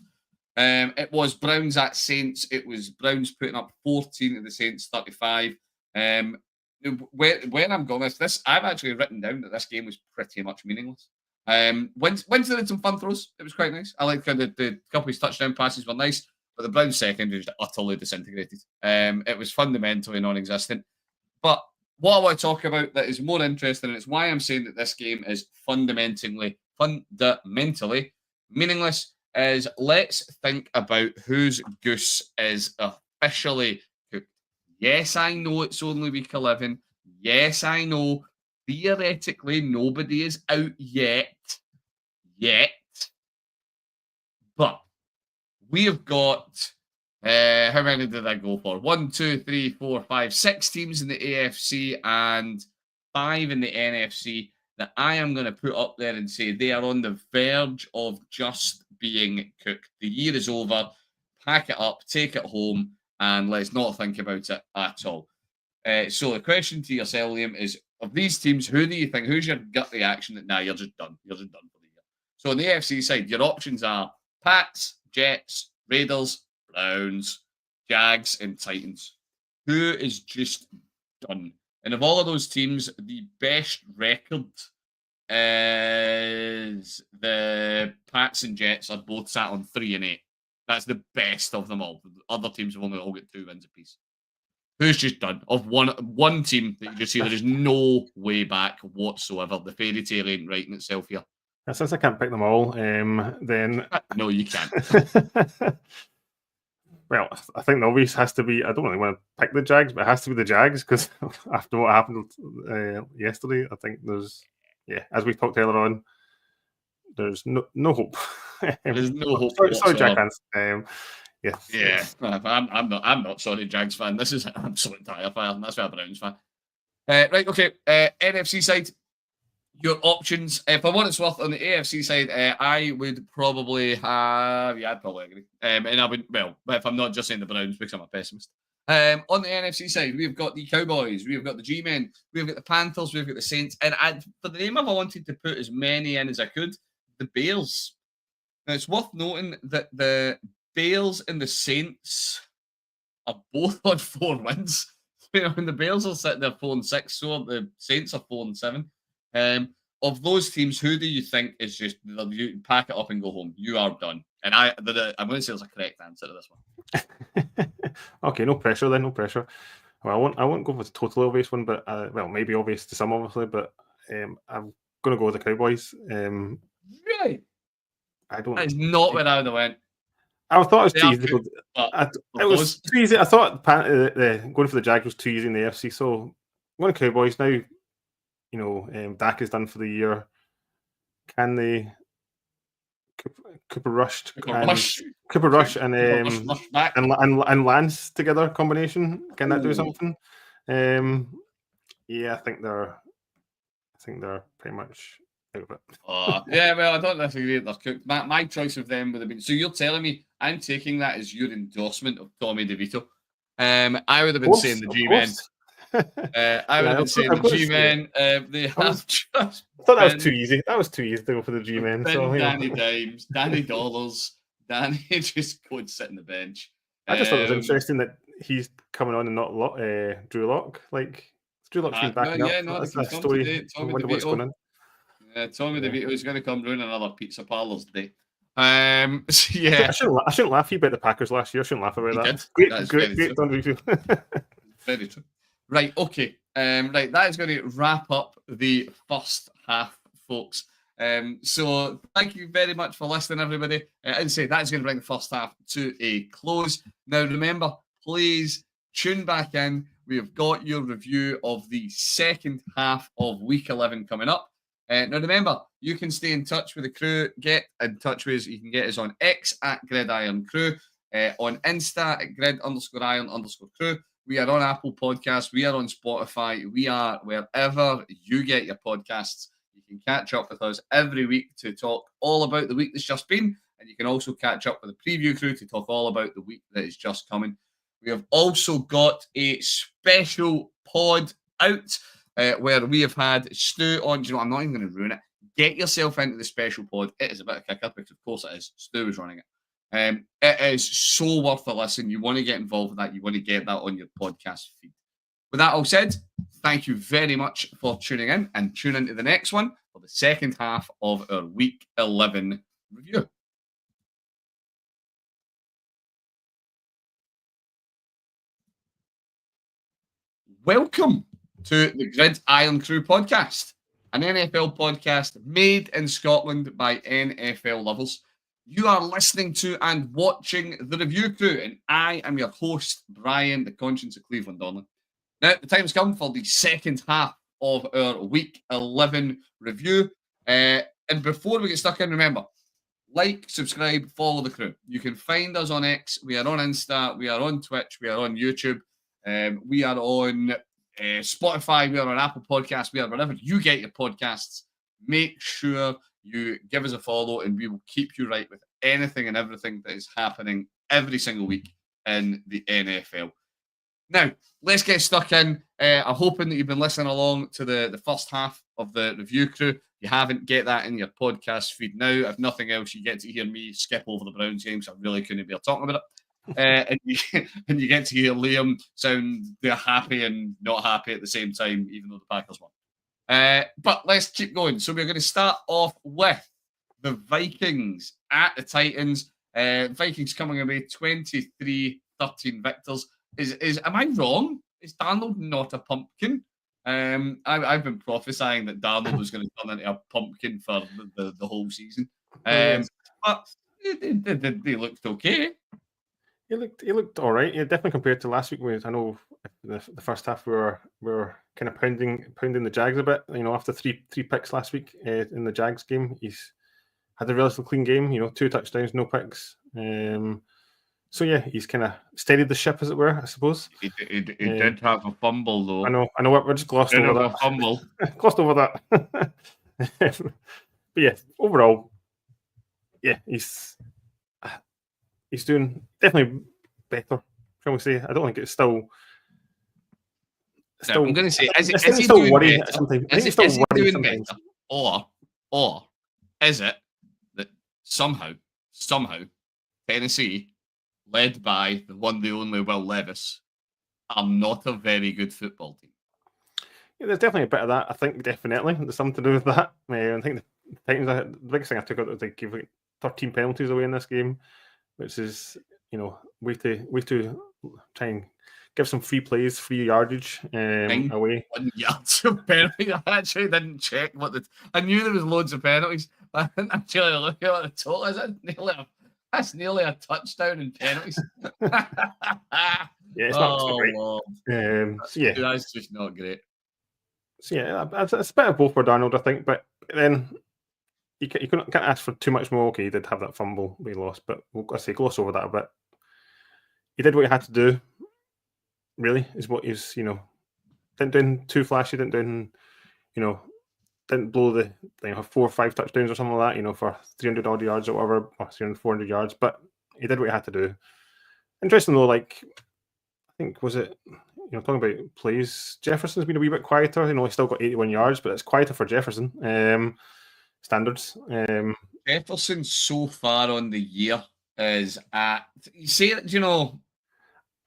It was Browns at Saints. It was Browns putting up 14 to the Saints 35. When I'm going with this, I've actually written down that this game was pretty much meaningless. Winston did some fun throws. It was quite nice. I liked kind of the couple of touchdown passes were nice, but the Browns secondary was utterly disintegrated. It was fundamentally non-existent. But what I want to talk about that is more interesting, and it's why I'm saying that this game is fundamentally meaningless, is let's think about whose goose is officially cooked. Yes, I know it's only week 11. Yes, I know theoretically nobody is out yet. But we have got how many did I go for? 1, 2, 3, 4, 5, 6 teams in the AFC and 5 in the NFC that I am going to put up there and say they are on the verge of just being cooked. The year is over. Pack it up, take it home, and let's not think about it at all. So the question to yourself, Liam, is of these teams, who do you think, who's your gut reaction that, you're just done. You're just done for the year. So on the AFC side, your options are Pats, Jets, Raiders, Browns, Jags, and Titans. Who is just done? And of all of those teams, the best record is the Pats and Jets are both sat on 3-8. That's the best of them all. The other teams have only all got 2 wins apiece. Who's just done? Of one team that you just see there is no way back whatsoever. The fairy tale ain't writing itself here. Since I can't pick them all, then no, you can't. Well, I think the obvious has to be. I don't really want to pick the Jags, but it has to be the Jags because after what happened yesterday, I think there's, as we talked earlier on, there's no hope. There's no hope. Sorry, Jag fans. Yes. Yeah, I'm not sorry, Jags fan. This is an absolute tire fire. That's why I'm a Browns fan. Right, okay. NFC side, your options. For what it's worth, on the AFC side, I would probably have. Yeah, I'd probably agree. And I would, well, if I'm not just saying the Browns because I'm a pessimist. On the NFC side, we've got the Cowboys, we've got the G-Men, we've got the Panthers, we've got the Saints, and for the name of I wanted to put as many in as I could, the Bears. Now, it's worth noting that the Bears and the Saints are both on 4 wins. And the Bears are sitting there 4-6, so the Saints are 4-7. Of those teams, who do you think is just you pack it up and go home? You are done. And I'm going to say there's a correct answer to this one. Okay, no pressure then, no pressure. Well, I won't go with the totally obvious one, but well, maybe obvious to some, obviously, but I'm going to go with the Cowboys. Really? I don't. That is not where I would have went. I thought it was too easy. It was too easy. I thought going for the Jags was too easy in the AFC. So I'm going to Cowboys now. You know, Dak is done for the year. Can they? Cooper Rush and Lance together combination. Can that do something? Yeah, I think they're pretty much out of it. Yeah, well, I don't disagree. They're cooked. My choice of them would have been. So you're telling me I'm taking that as your endorsement of Tommy DeVito? I would have been saying the G-Men. I would have been saying the G-Men. They have just. I thought that was too easy. That was too easy to go for the G-Men. So, Danny Dimes, Danny Dollars, Danny just go and sit on the bench. I just thought it was interesting that he's coming on and not Drew Lock. Like Drew Lock's been backing up. No, that's that story. Tommy what's going on. Tommy DeVito is going to come ruin another pizza parlor's day. So yeah, I shouldn't laugh. He bet the Packers last year. I shouldn't laugh about that. Great. Very true. Right, okay. Right, that is going to wrap up the first half, folks. So thank you very much for listening, everybody. And say that is going to bring the first half to a close. Now, remember, please tune back in. we have got your review of the second half of week 11 coming up. Now, remember, you can stay in touch with the crew. Get in touch with us. You can get us on X at Gridiron-Crew, on Insta at Grid_Iron_Crew. We are on Apple Podcasts. We are on Spotify. We are wherever you get your podcasts. You can catch up with us every week to talk all about the week that's just been. And you can also catch up with the preview crew to talk all about the week that is just coming. We have also got a special pod out where we have had Stu on. Do you know, I'm not even going to ruin it. Get yourself into the special pod. It is a bit of a kicker because, of course, it is. Stu is running it. It is so worth a listen. You want to get involved with that. You want to get that on your podcast feed. With that all said, thank you very much for tuning in, and tune into the next one for the second half of our Week 11 review. Welcome to the Gridiron-Crew podcast, an NFL podcast made in Scotland by NFL lovers. You are listening to and watching the review crew, and I am your host, Brian, the conscience of Cleveland Donlan. Now, the time has come for the second half of our Week 11 review. And before we get stuck in, remember, like, subscribe, follow the crew. You can find us on X. We are on Insta. We are on Twitch. We are on YouTube. We are on Spotify. We are on Apple Podcasts. We are wherever you get your podcasts. Make sure you give us a follow, and we will keep you right with anything and everything that is happening every single week in the NFL. Now, let's get stuck in. I'm hoping that you've been listening along to the first half of the review crew. If you haven't, get that in your podcast feed now. If nothing else, you get to hear me skip over the Browns game, so I really couldn't be talking about it. And you get to hear Liam sound they're happy and not happy at the same time, even though the Packers won. But let's keep going. So we're going to start off with the Vikings at the Titans. Vikings coming away 23-13 victors. Am I wrong? Is Darnold not a pumpkin? I've been prophesying that Darnold was going to turn into a pumpkin for the whole season. But they looked okay. He looked all right. Yeah, definitely compared to last week. I know the first half we were kind of pounding the Jags a bit. You know, after three picks last week in the Jags game, he's had a relatively clean game. You know, 2 touchdowns, no picks. So yeah, he's kind of steadied the ship, as it were, I suppose. He did have a fumble though. I know. We're just glossed over that. A fumble. Glossed over that. But yeah, overall, yeah, he's doing definitely better. Shall we say? I don't think it's still. No, I'm going to say, is he still doing worrying better? sometimes? Is he doing better? Or is it that somehow Tennessee, led by the one, the only Will Levis, are not a very good football team? Yeah, there's definitely a bit of that. I think definitely there's something to do with that. I think the Titans. The biggest thing I took out was they gave 13 penalties away in this game, which is way to try and give some free plays, free yardage away. 1 yards of penalty. I actually didn't check I knew there was loads of penalties. I didn't actually look at what the total is. That's nearly a touchdown in penalties. Yeah, it's not great. That's just not great. So yeah, it's a bit of both for Darnold, I think, but then you can't ask for too much more. Okay, he did have that fumble we lost, but we'll gloss over that a bit. He did what he had to do. Really, is what he's didn't do too flashy, didn't blow the 4 or 5 touchdowns or something like that, for 300 odd yards or whatever, or 300, 400 yards, but he did what he had to do. Interesting though, I think was it talking about plays, Jefferson's been a wee bit quieter. He still got 81 yards, but it's quieter for Jefferson standards. Jefferson so far on the year is at, you say that,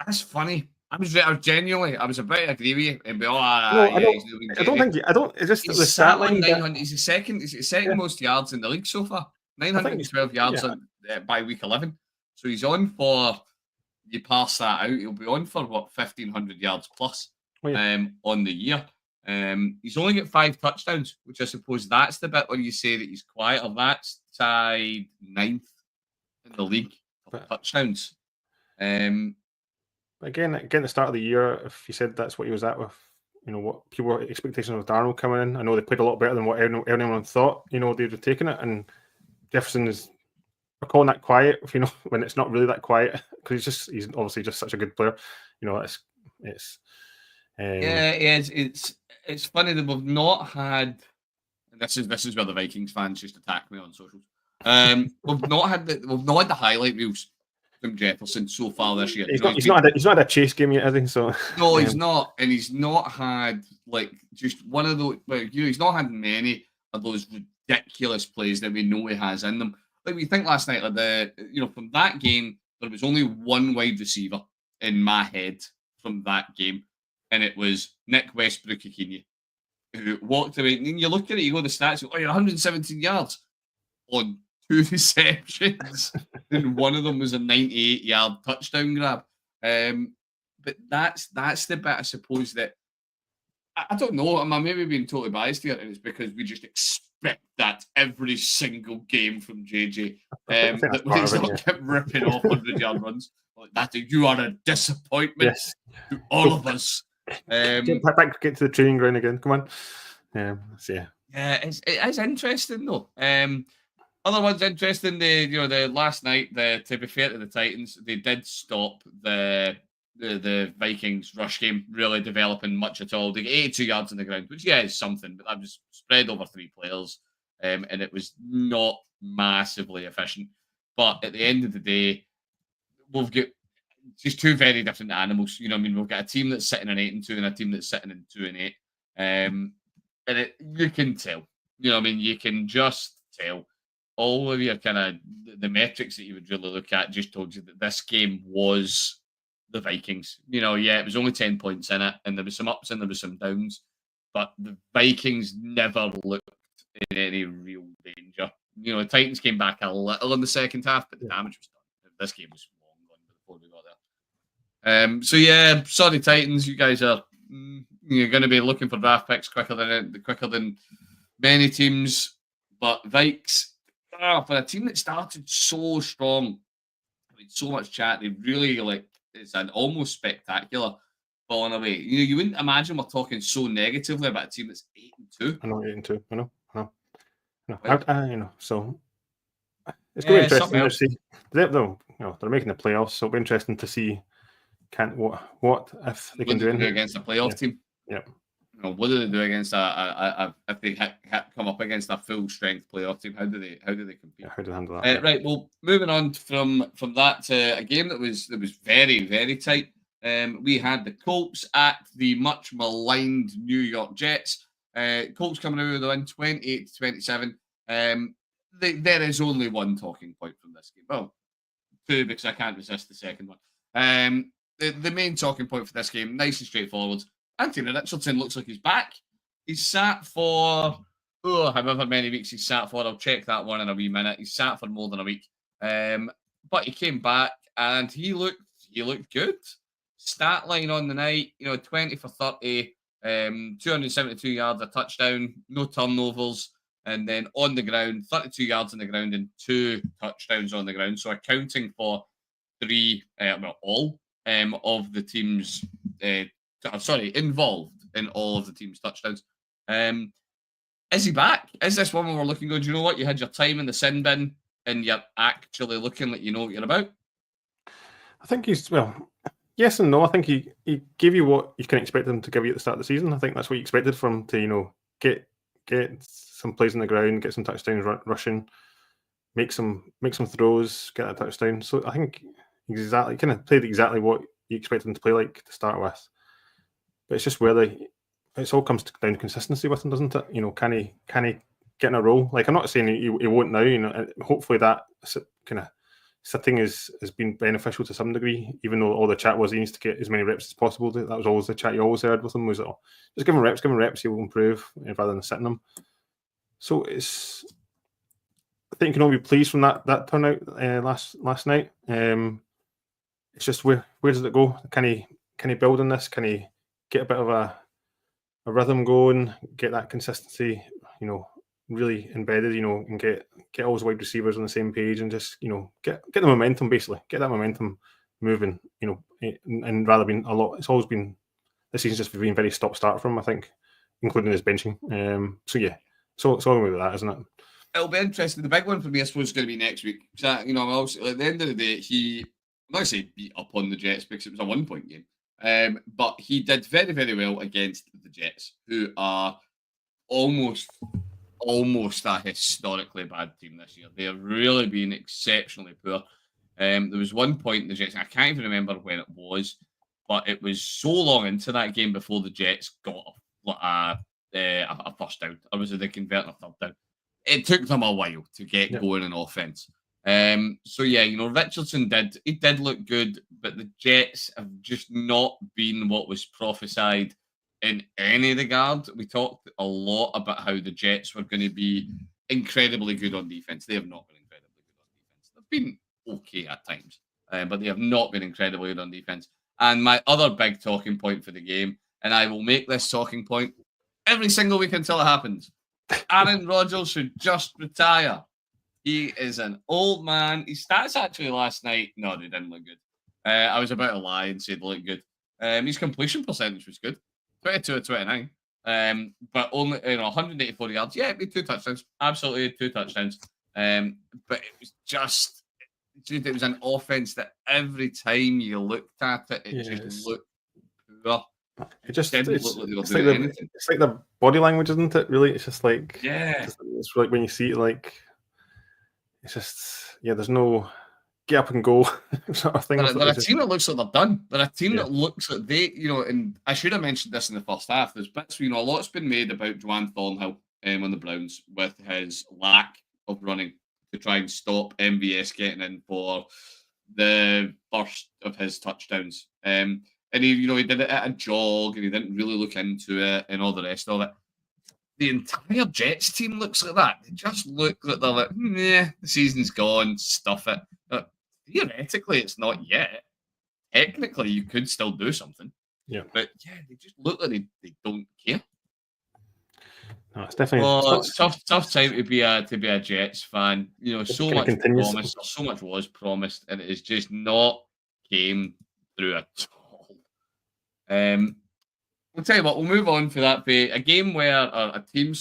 that's funny. I was a bit agree with you and be I don't. It's just the stat line. He's the second most yards in the league so far. 912 yards by week 11. So he's on for. You pass that out, he'll be on for 1,500 yards plus on the year. He's only got 5 touchdowns, which I suppose that's the bit where you say that he's quieter. That's tied 9th in the league for touchdowns. But again, at the start of the year, if you said that's what he was at with, what people expectations of Darnold coming in, I know they played a lot better than what anyone thought, they'd have taken it. And Jefferson we're calling that quiet, when it's not really that quiet, because he's obviously just such a good player. It's yeah, it's funny that we've not had. This is where the Vikings fans just attack me on socials. We've not had the highlight reels from Jefferson so far this year. he's not had a chase game yet, I think so. No, he's not, and he's not had like just one of those. He's not had many of those ridiculous plays that we know he has in them. Like we think last night, like from that game, there was only one wide receiver in my head from that game, and it was Nick Westbrook-Ikhine, who walked away. And you look at it, you go the stats, you're 117 yards on 2 receptions, and one of them was a 98-yard touchdown grab. But that's the bit, I suppose, that I don't know. I'm maybe being totally biased here, and it's because we just expect that every single game from JJ. That he's not kept ripping off 100-yard runs like that. You are a disappointment to all of us. Get to the training ground again. Come on. Yeah, it is interesting though. Other ones interesting. The last night. To be fair to the Titans, they did stop the Vikings rush game really developing much at all. They get 82 yards on the ground, which is something, but that was spread over 3 players, and it was not massively efficient. But at the end of the day, we've got just 2 very different animals. We've got a team that's sitting in 8-2 and a team that's sitting in 2-8. And you can tell. You can just tell. All of your kind of the metrics that you would really look at just told you that this game was the Vikings. It was only 10 points in it, and there was some ups and there was some downs, but the Vikings never looked in any real danger. The Titans came back a little in the second half, but the damage was done. This game was long gone before we got there. So yeah, sorry Titans, you guys are you're going to be looking for draft picks quicker than many teams, but Vikes, for a team that started so strong, so much chat, they really it's an almost spectacular falling away. You wouldn't imagine we're talking so negatively about a team that's 8-2. I know 8-2. I know. So it's going to be interesting to see. They're making the playoffs, so it'll be interesting to see what if they can do against a playoff team. Yeah. What do they do against if they come up against a full strength playoff team? How do they compete? How do they handle that? Right. Well, moving on from that to a game that was very, very tight. We had the Colts at the much maligned New York Jets. Colts coming out with the win, 28-27. There is only one talking point from this game. Well, 2 because I can't resist the second one. The main talking point for this game, nice and straightforward. Anthony Richardson looks like he's back. He's sat for however many weeks he's sat for. I'll check that one in a wee minute. He's sat for more than a week. But he came back and he looked good. Stat line on the night, 20 for 30, 272 yards, a touchdown, no turnovers, and then on the ground, 32 yards on the ground and 2 touchdowns on the ground. So accounting for all of the teams. Involved in all of the team's touchdowns. Is he back? Is this one where we're looking good? Do you know what? You had your time in the sin bin and you're actually looking like you know what you're about? I think yes and no. I think he gave you what you can expect him to give you at the start of the season. I think that's what you expected from him to, get some plays on the ground, get some touchdowns rushing, make some throws, get a touchdown. So I think exactly kind of played exactly what you expect him to play like to start with. But it's just where it all comes down to consistency with him, doesn't it? Can he get in a roll? Like, I'm not saying he won't now. Hopefully that kind of sitting has been beneficial to some degree. Even though all the chat was he needs to get as many reps as possible. That was always the chat you always heard with him was just give him reps, he will improve rather than sitting him. So I think you can only be pleased from that turnout last night. It's just where does it go? Can he build on this? Can he get a bit of a rhythm going, get that consistency, really embedded, and get all his wide receivers on the same page and just, get the momentum basically, get that momentum moving, and rather been a lot. It's always been this season's just been very stop start from him, I think, including his benching. So yeah, so it's all with that, isn't it? It'll be interesting. The big one for me, I suppose, is going to be next week. So, obviously, at the end of the day, I'm not going to say beat up on the Jets because it was a 1-point game. But he did very, very well against the Jets, who are almost a historically bad team this year. They have really been exceptionally poor. There was one point in the Jets, I can't even remember when it was, but it was so long into that game before the Jets got a first down, or was it they converted a third down? It took them a while to get going in offense. So yeah, Richardson did look good, but the Jets have just not been what was prophesied in any regard. We talked a lot about how the Jets were going to be incredibly good on defense. They have not been incredibly good on defense. They've been okay at times, but they have not been incredibly good on defense. And my other big talking point for the game, and I will make this talking point every single week until it happens, Aaron Rodgers should just retire. He is an old man. His stats actually last night, no, they didn't look good. I was about to lie and say they looked good. His completion percentage was good, 22 of 29. But only 184 yards. Yeah, 2 touchdowns. Absolutely 2 touchdowns. But it was just, it was an offense that every time you looked at it, just looked poor. It's like the body language, isn't it? Really, it's just like it's like when you see it, like it's just there's no get up and go sort of thing. They're a team that looks like they're done. They're a team that looks like they, and I should have mentioned this in the first half. There's bits, a lot's been made about Juwan Thornhill on the Browns with his lack of running to try and stop MVS getting in for the first of his touchdowns. And he did it at a jog, and he didn't really look into it, and all the rest of it. The entire Jets team looks like that. They just look like they're like, the season's gone, stuff it. But theoretically, it's not yet. Technically, you could still do something. Yeah. But they just look like they don't care. No, it's definitely it's tough time to be a Jets fan. So much promised, so much was promised, and it is just not came through at all. We'll tell you what, we'll move on for that. A game a team,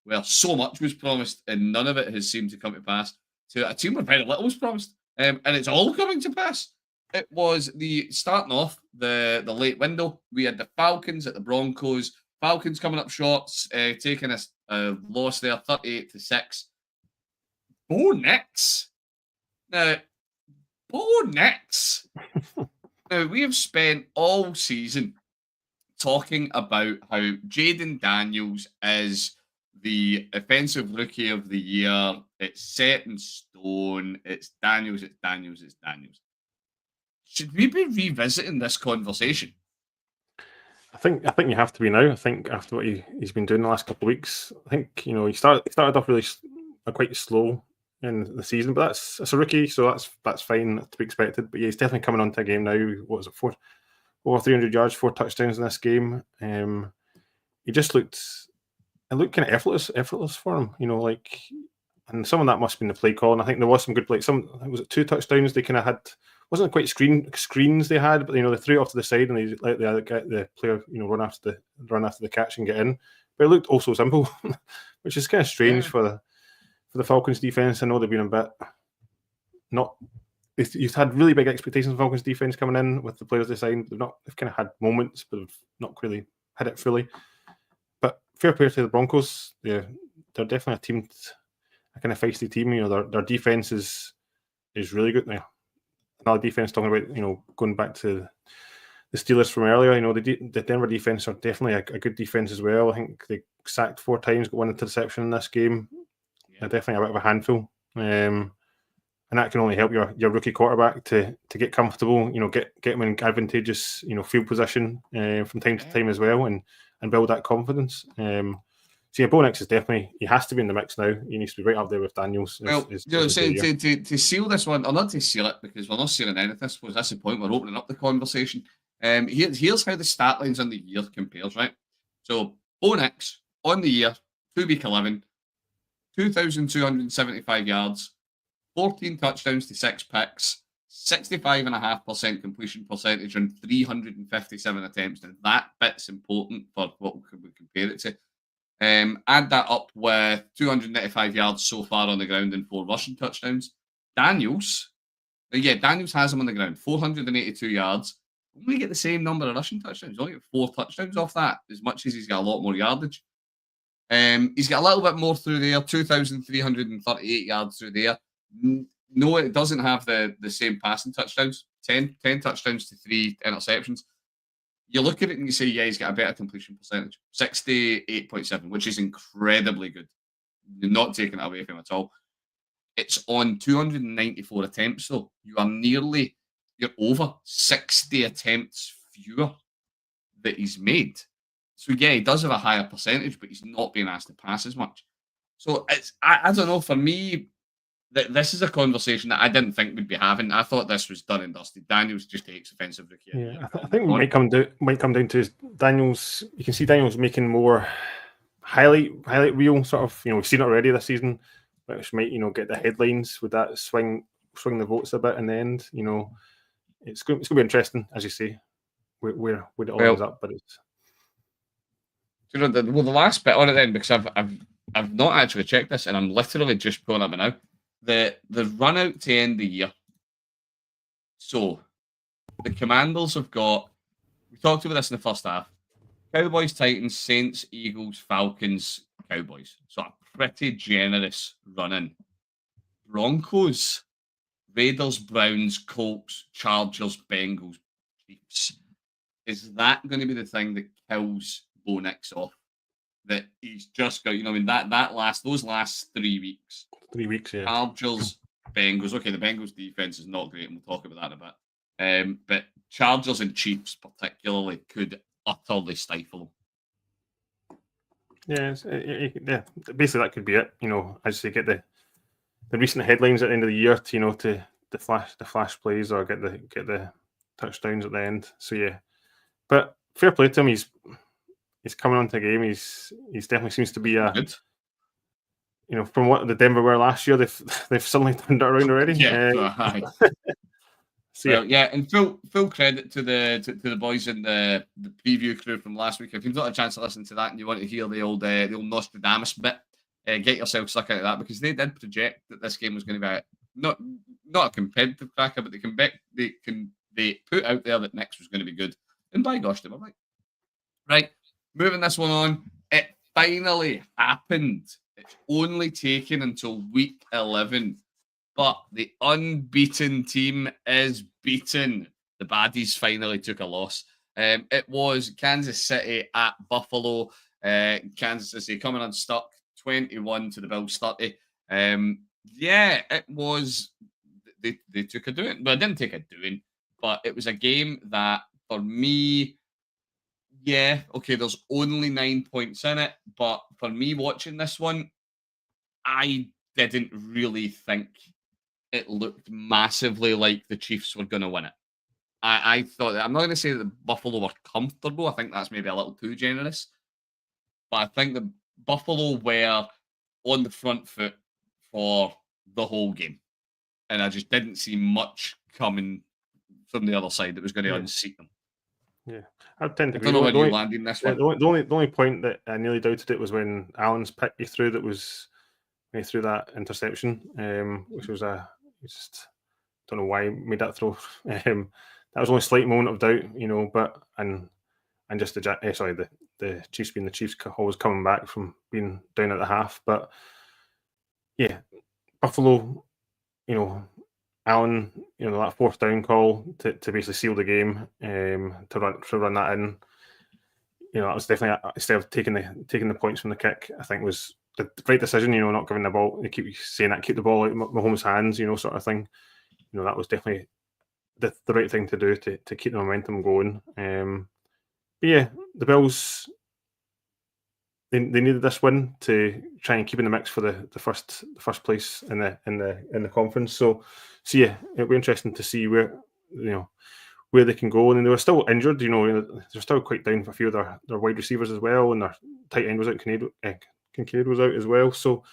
where so much was promised and none of it has seemed to come to pass, to a team where very little was promised, and it's all coming to pass. It was starting off the late window. We had the Falcons at the Broncos. Falcons coming up short, taking a loss there, 38-6. Bo Nix. Now, Now, we have spent all season talking about how Jaden Daniels is the offensive rookie of the year. It's set in stone. It's Daniels. Should we be revisiting this conversation? I think you have to be now. I think after what he's been doing the last couple of weeks, I think he started off really quite slow in the season, but it's a rookie, so that's fine to be expected. But he's definitely coming onto a game now. What was it, over 300 yards, 4 touchdowns in this game. He just looked kind of effortless for him, and some of that must have been the play call. And I think there was some good play. Was it 2 touchdowns they kind of had? Wasn't quite screens they had, but they threw it off to the side and they let the player run after the catch and get in. But it looked also simple, which is kind of strange for the Falcons defense. I know they've been a bit not. You've had really big expectations of Falcons defense coming in with the players they signed. They've kind of had moments, but they've not really hit it fully. But fair play to the Broncos. They're definitely a team, a kind of feisty team. Their defense is really good now. Another defense talking about going back to the Steelers from earlier. The Denver defense are definitely a good defense as well. I think they sacked 4 times, got 1 interception in this game. They're definitely a bit of a handful. And that can only help your rookie quarterback to get comfortable, get him in advantageous, field position from time to time as well, and build that confidence. So Bo Nix is definitely, he has to be in the mix now. He needs to be right up there with Daniels. To seal this one, or not to seal it, because we're not sealing anything. I suppose that's the point. We're opening up the conversation. Here's how the stat lines on the year compares, right? So Bo Nix on the year, 2 week 11, 2,275 yards, 14 touchdowns to 6 picks, 65.5% completion percentage on 357 attempts. Now that bit's important for what we compare it to. Add that up with 295 yards so far on the ground and 4 rushing touchdowns. Daniels has him on the ground, 482 yards. Only get the same number of rushing touchdowns. Only get 4 touchdowns off that, as much as he's got a lot more yardage. He's got a little bit more through there, 2,338 yards through there. No, it doesn't have the same passing touchdowns. 10 touchdowns to 3 interceptions. You look at it and you say, yeah, he's got a better completion percentage, 68.7, which is incredibly good. You're not taking it away from him at all. It's on 294 attempts, though. You're over 60 attempts fewer that he's made. So, yeah, he does have a higher percentage, but he's not being asked to pass as much. So, I don't know, for me, this is a conversation that I didn't think we'd be having. I thought this was done and dusted. Daniels just takes offensive rookie. Yeah, I think what might come down to is Daniels. You can see Daniels making more highlight reel sort of. We've seen it already this season, which might get the headlines with that swing the votes a bit in the end. It's going to be interesting, as you say, where it all ends up. But it's the last bit on it then, because I've not actually checked this, and I'm literally just pulling up now. The run out to end the year. So the Commanders have got, we talked about this in the first half, Cowboys, Titans, Saints, Eagles, Falcons, Cowboys. So a pretty generous run-in. Broncos, Raiders, Browns, Colts, Chargers, Bengals, Chiefs. Is that going to be the thing that kills Bo Nix off? That he's just got, those last 3 weeks. 3 weeks, yeah. Chargers, Bengals. Okay, the Bengals defense is not great, and we'll talk about that in a bit. But Chargers and Chiefs particularly could utterly stifle them. Yeah, basically that could be it. As they get the recent headlines at the end of the year to the flash plays or get the touchdowns at the end. So yeah, but fair play to him. He's coming onto the game. He's definitely seems to be a good. From what the Denver were last year, they've suddenly turned it around already. Yeah, so and full credit to the boys in the preview crew from last week. If you've got a chance to listen to that and you want to hear the old Nostradamus bit, get yourself stuck out of that, because they did project that this game was going to be not a competitive cracker, but they put out there that Knicks was going to be good, and by gosh, they were right. Right, moving this one on. It finally happened. It's only taken until week 11, but the unbeaten team is beaten. The Baddies finally took a loss. It was Kansas City at Buffalo. Kansas City coming unstuck, 21 to the Bills 30. It was. They took a doing, but I didn't take a doing. But it was a game that, for me, yeah, okay, there's only 9 points in it, but for me watching this one, I didn't really think it looked massively like the Chiefs were going to win it. I thought, I'm not going to say that Buffalo were comfortable. I think that's maybe a little too generous. But I think that Buffalo were on the front foot for the whole game. And I just didn't see much coming from the other side that was going to unseat them. Yeah, I tend to agree. I don't know where you landed in this one. The only point that I nearly doubted it was when Allen's pick he threw when he threw that interception, which was just don't know why he made that throw. That was only a slight moment of doubt, but and just the Chiefs being the Chiefs always coming back from being down at the half. But yeah, Buffalo, Allen, that fourth down call to basically seal the game, to run that in. That was definitely, instead of taking the points from the kick, I think was the right decision. Not giving the ball. They keep saying that, keep the ball out of Mahomes' hands, sort of thing. That was definitely the right thing to do to keep the momentum going. But yeah, the Bills, they needed this win to try and keep in the mix for the first place in the conference. So yeah, it'll be interesting to see where they can go. And they were still injured. They're still quite down for a few of their wide receivers as well, and their tight end was out. Kincaid was out as well. So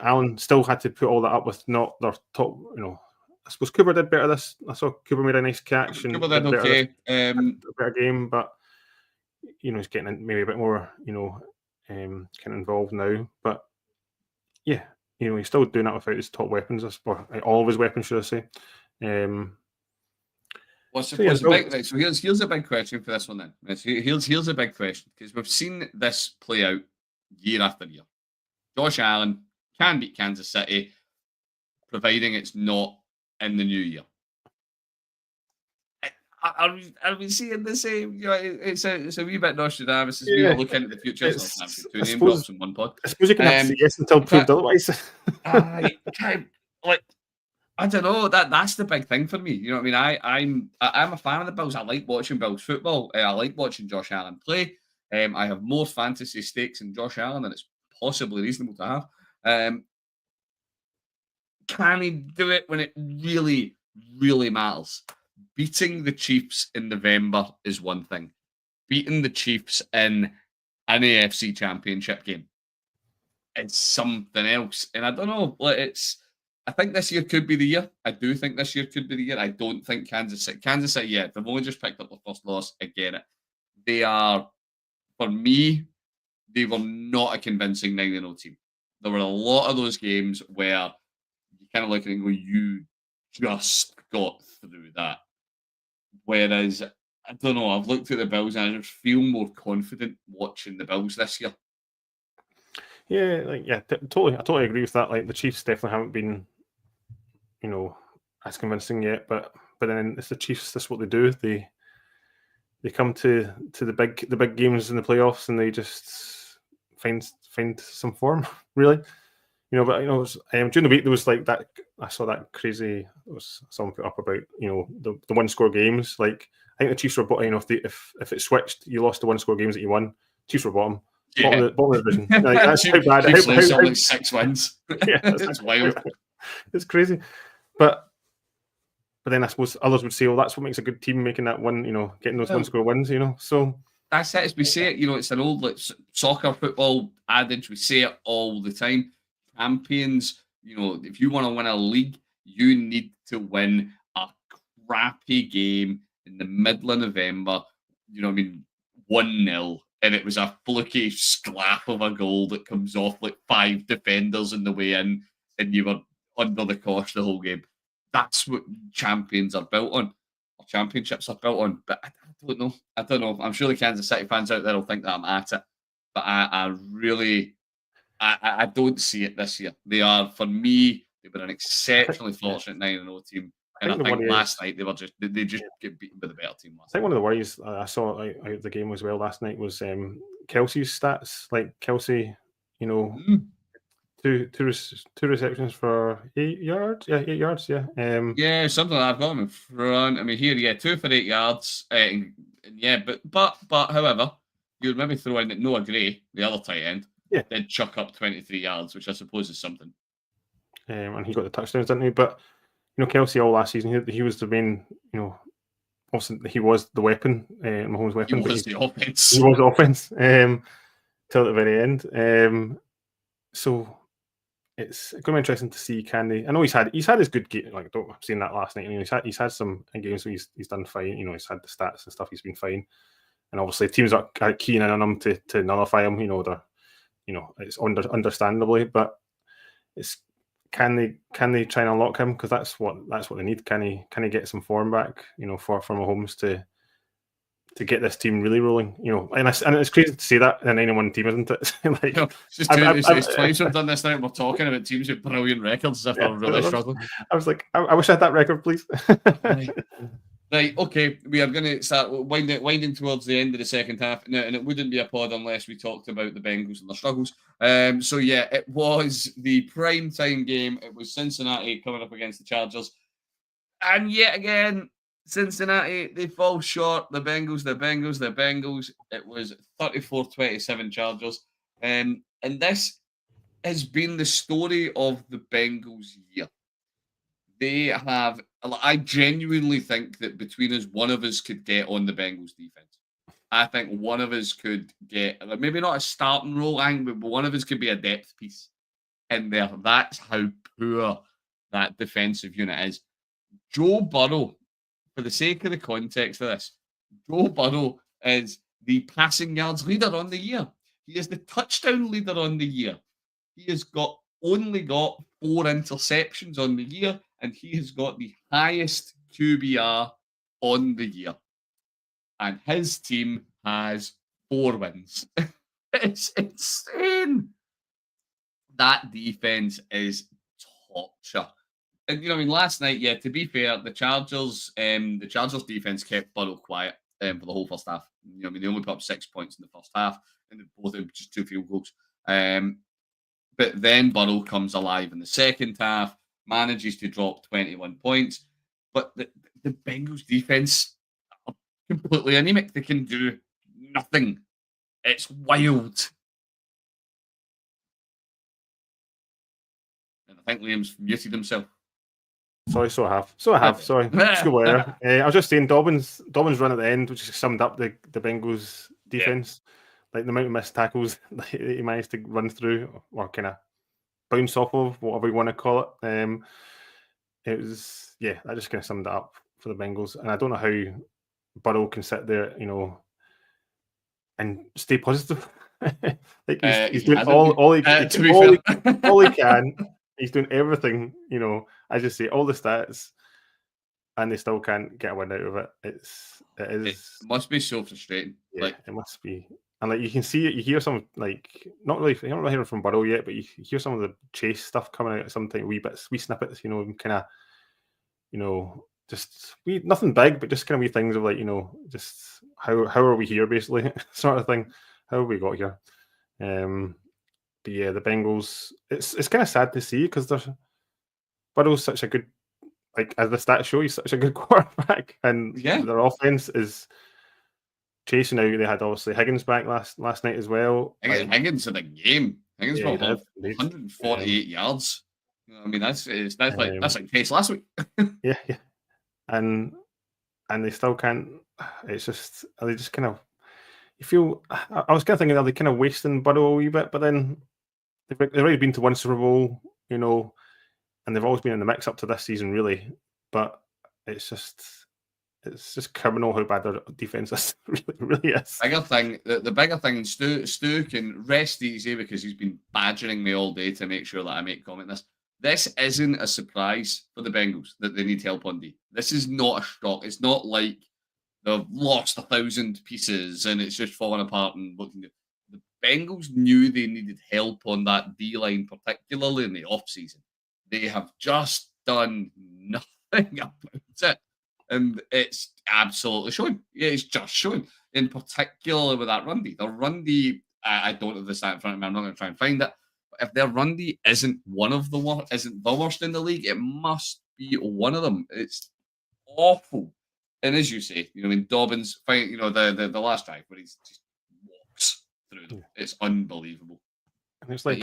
Allen still had to put all that up with not their top I suppose Cooper did better this. I saw Cooper made a nice catch and Cooper did better okay. a better game, but he's getting maybe a bit more, kind of involved now. But yeah, he's still doing that without his top weapons, or all of his weapons, should I say? What's the big? Right, so here's a big question for this one then. Right, so here's a big question, because we've seen this play out year after year. Josh Allen can beat Kansas City, providing it's not in the new year. Are we seeing the same? It's a wee bit Nostradamus. It's a wee bit looking at the future. It's not two name drops in one pod. I suppose you can have to say yes until proved otherwise. I don't know. That's the big thing for me. You know what I mean? I'm a fan of the Bills. I like watching Bills football. I like watching Josh Allen play. I have more fantasy stakes in Josh Allen than it's possibly reasonable to have. Can he do it when it really, really matters? Beating the Chiefs in November is one thing. Beating the Chiefs in an AFC Championship game is something else. And I don't know. I think this year could be the year. I do think this year could be the year. I don't think Kansas City, yeah, they've only just picked up the first loss. I get it. They are, for me, they were not a convincing 9-0 team. There were a lot of those games where you kind of look at it and go, you just got through that. Whereas, I don't know, I've looked at the Bills and I just feel more confident watching the Bills this year. Yeah, I totally agree with that. Like, the Chiefs definitely haven't been, as convincing yet. But then it's the Chiefs. That's what they do. They come to the big games in the playoffs, and they just find some form, really. But during the week there was like that. I saw that crazy. It was someone put up about the one score games. Like, I think the Chiefs were bottom. If it switched, you lost the one score games that you won. Chiefs were bottom. Yeah. Bottom of the division. Like, that's how bad. Chiefs lose like 6 wins. Yeah, it's wild. It's crazy. But then I suppose others would say, well, that's what makes a good team, making that one, getting those one score wins, So that's it. As we say it, it's an old soccer football adage. We say it all the time. Champions, if you want to win a league, you need to win a crappy game in the middle of November. 1-0. And it was a fluky sclap of a goal that comes off like 5 defenders in the way in, and you were under the cosh the whole game. That's what champions are built on, or championships are built on. But I don't know. I'm sure the Kansas City fans out there will think that I'm at it, but I really don't see it this year. They are, for me, they were an exceptionally fortunate 9-0 team. And I think last night they just get beaten by the better team. I think one of the worries I saw out of the game as well last night was Kelsey's stats. Like, Kelsey, two receptions for 8 yards. Yeah, 8 yards. Yeah. Yeah, something like that. I've got him in front. I mean, here, yeah, 2 for 8 yards. Yeah, but however, you would maybe throw in that Noah Gray, the other tight end, did chuck up 23 yards, which I suppose is something. And he got the touchdowns, didn't he? But Kelsey all last season, he was the main, also he was the weapon, Mahomes' weapon. He was the offense. He was offense till the very end. So it's going to be interesting to see, can they? I know he's had his good game. Like, I'm seeing that last night. He's had some games where he's done fine. He's had the stats and stuff. He's been fine. And obviously teams are keen on him to nullify him. It's understandably, but it's. Can they try and unlock him? Because that's what they need. Can he get some form back? For Mahomes to get this team really rolling. And it's crazy to say that in an 91 team, isn't it? It's twice we've done this now. We're talking about teams with brilliant records as if they're really struggling. I was like, I wish I had that record, please. Right, okay, we are going to start winding towards the end of the second half now, and it wouldn't be a pod unless we talked about the Bengals and their struggles. So yeah, it was the prime time game. It was Cincinnati coming up against the Chargers, and yet again, Cincinnati, they fall short. The Bengals. It was 34-27 Chargers, and this has been the story of the Bengals year. I genuinely think that between us, one of us could get on the Bengals defense. I think one of us could get, maybe not a starting role, but one of us could be a depth piece in there. That's how poor that defensive unit is. Joe Burrow, for the sake of the context of this, Joe Burrow is the passing yards leader on the year. He is the touchdown leader on the year. He has only got 4 interceptions on the year, and he has got the highest QBR on the year. And his team has 4 wins. It's insane. That defense is torture. And last night, yeah, to be fair, the Chargers defense kept Burrow quiet for the whole first half. They only put up 6 points in the first half, and both just 2 field goals. But then Burrow comes alive in the second half, manages to drop 21 points. But the Bengals defense are completely anemic. They can do nothing. It's wild. And I think Liam's muted himself. Sorry, so I have. Sorry. Just go there. I was just saying Dobbins' run at the end, which summed up the Bengals defense. Yeah. Like the amount of missed tackles that he managed to run through or kind of bounce off of, whatever you want to call it. It was, that just kind of summed it up for the Bengals. And I don't know how Burrow can sit there, and stay positive. Like he's doing all he can. He's doing everything, I just say all the stats, and they still can't get a win out of it. It must be so frustrating. Yeah, it must be. And like you can see it, you hear some like not really hearing from Burrow yet, but you hear some of the chase stuff coming out. Sometimes wee snippets, kind of, just nothing big, but just kind of wee things of like, just how are we here, basically, sort of thing. How have we got here? But yeah, the Bengals, it's kind of sad to see because Burrow's such a good, like as the stats show, he's such a good quarterback, and their offense is chasing out. They had obviously Higgins back last night as well. Higgins had a game. Higgins got 148 yards. I mean, that's like pace last week. yeah, and they still can't. It's just they just kind of. You feel. I was kind of thinking, are they kind of wasting Burrow a wee bit? But then they've already been to one Super Bowl, and they've always been in the mix up to this season, really. But it's just criminal how bad their defense is. really is. The bigger thing, Stu can rest easy because he's been badgering me all day to make sure that I make comment this. This isn't a surprise for the Bengals that they need help on D. This is not a shock. It's not like they've lost 1,000 pieces and it's just falling apart and looking good. The Bengals knew they needed help on that D line, particularly in the offseason. They have just done nothing about it. And it's absolutely showing. Yeah, it's just showing. In particular with that run D. The run D, I don't have the stat in front of me. I'm not going to try and find it. But if their run D isn't the worst in the league, it must be one of them. It's awful. And as you say, Dobbins, the last drive where he just walks through them. It's unbelievable. And it's like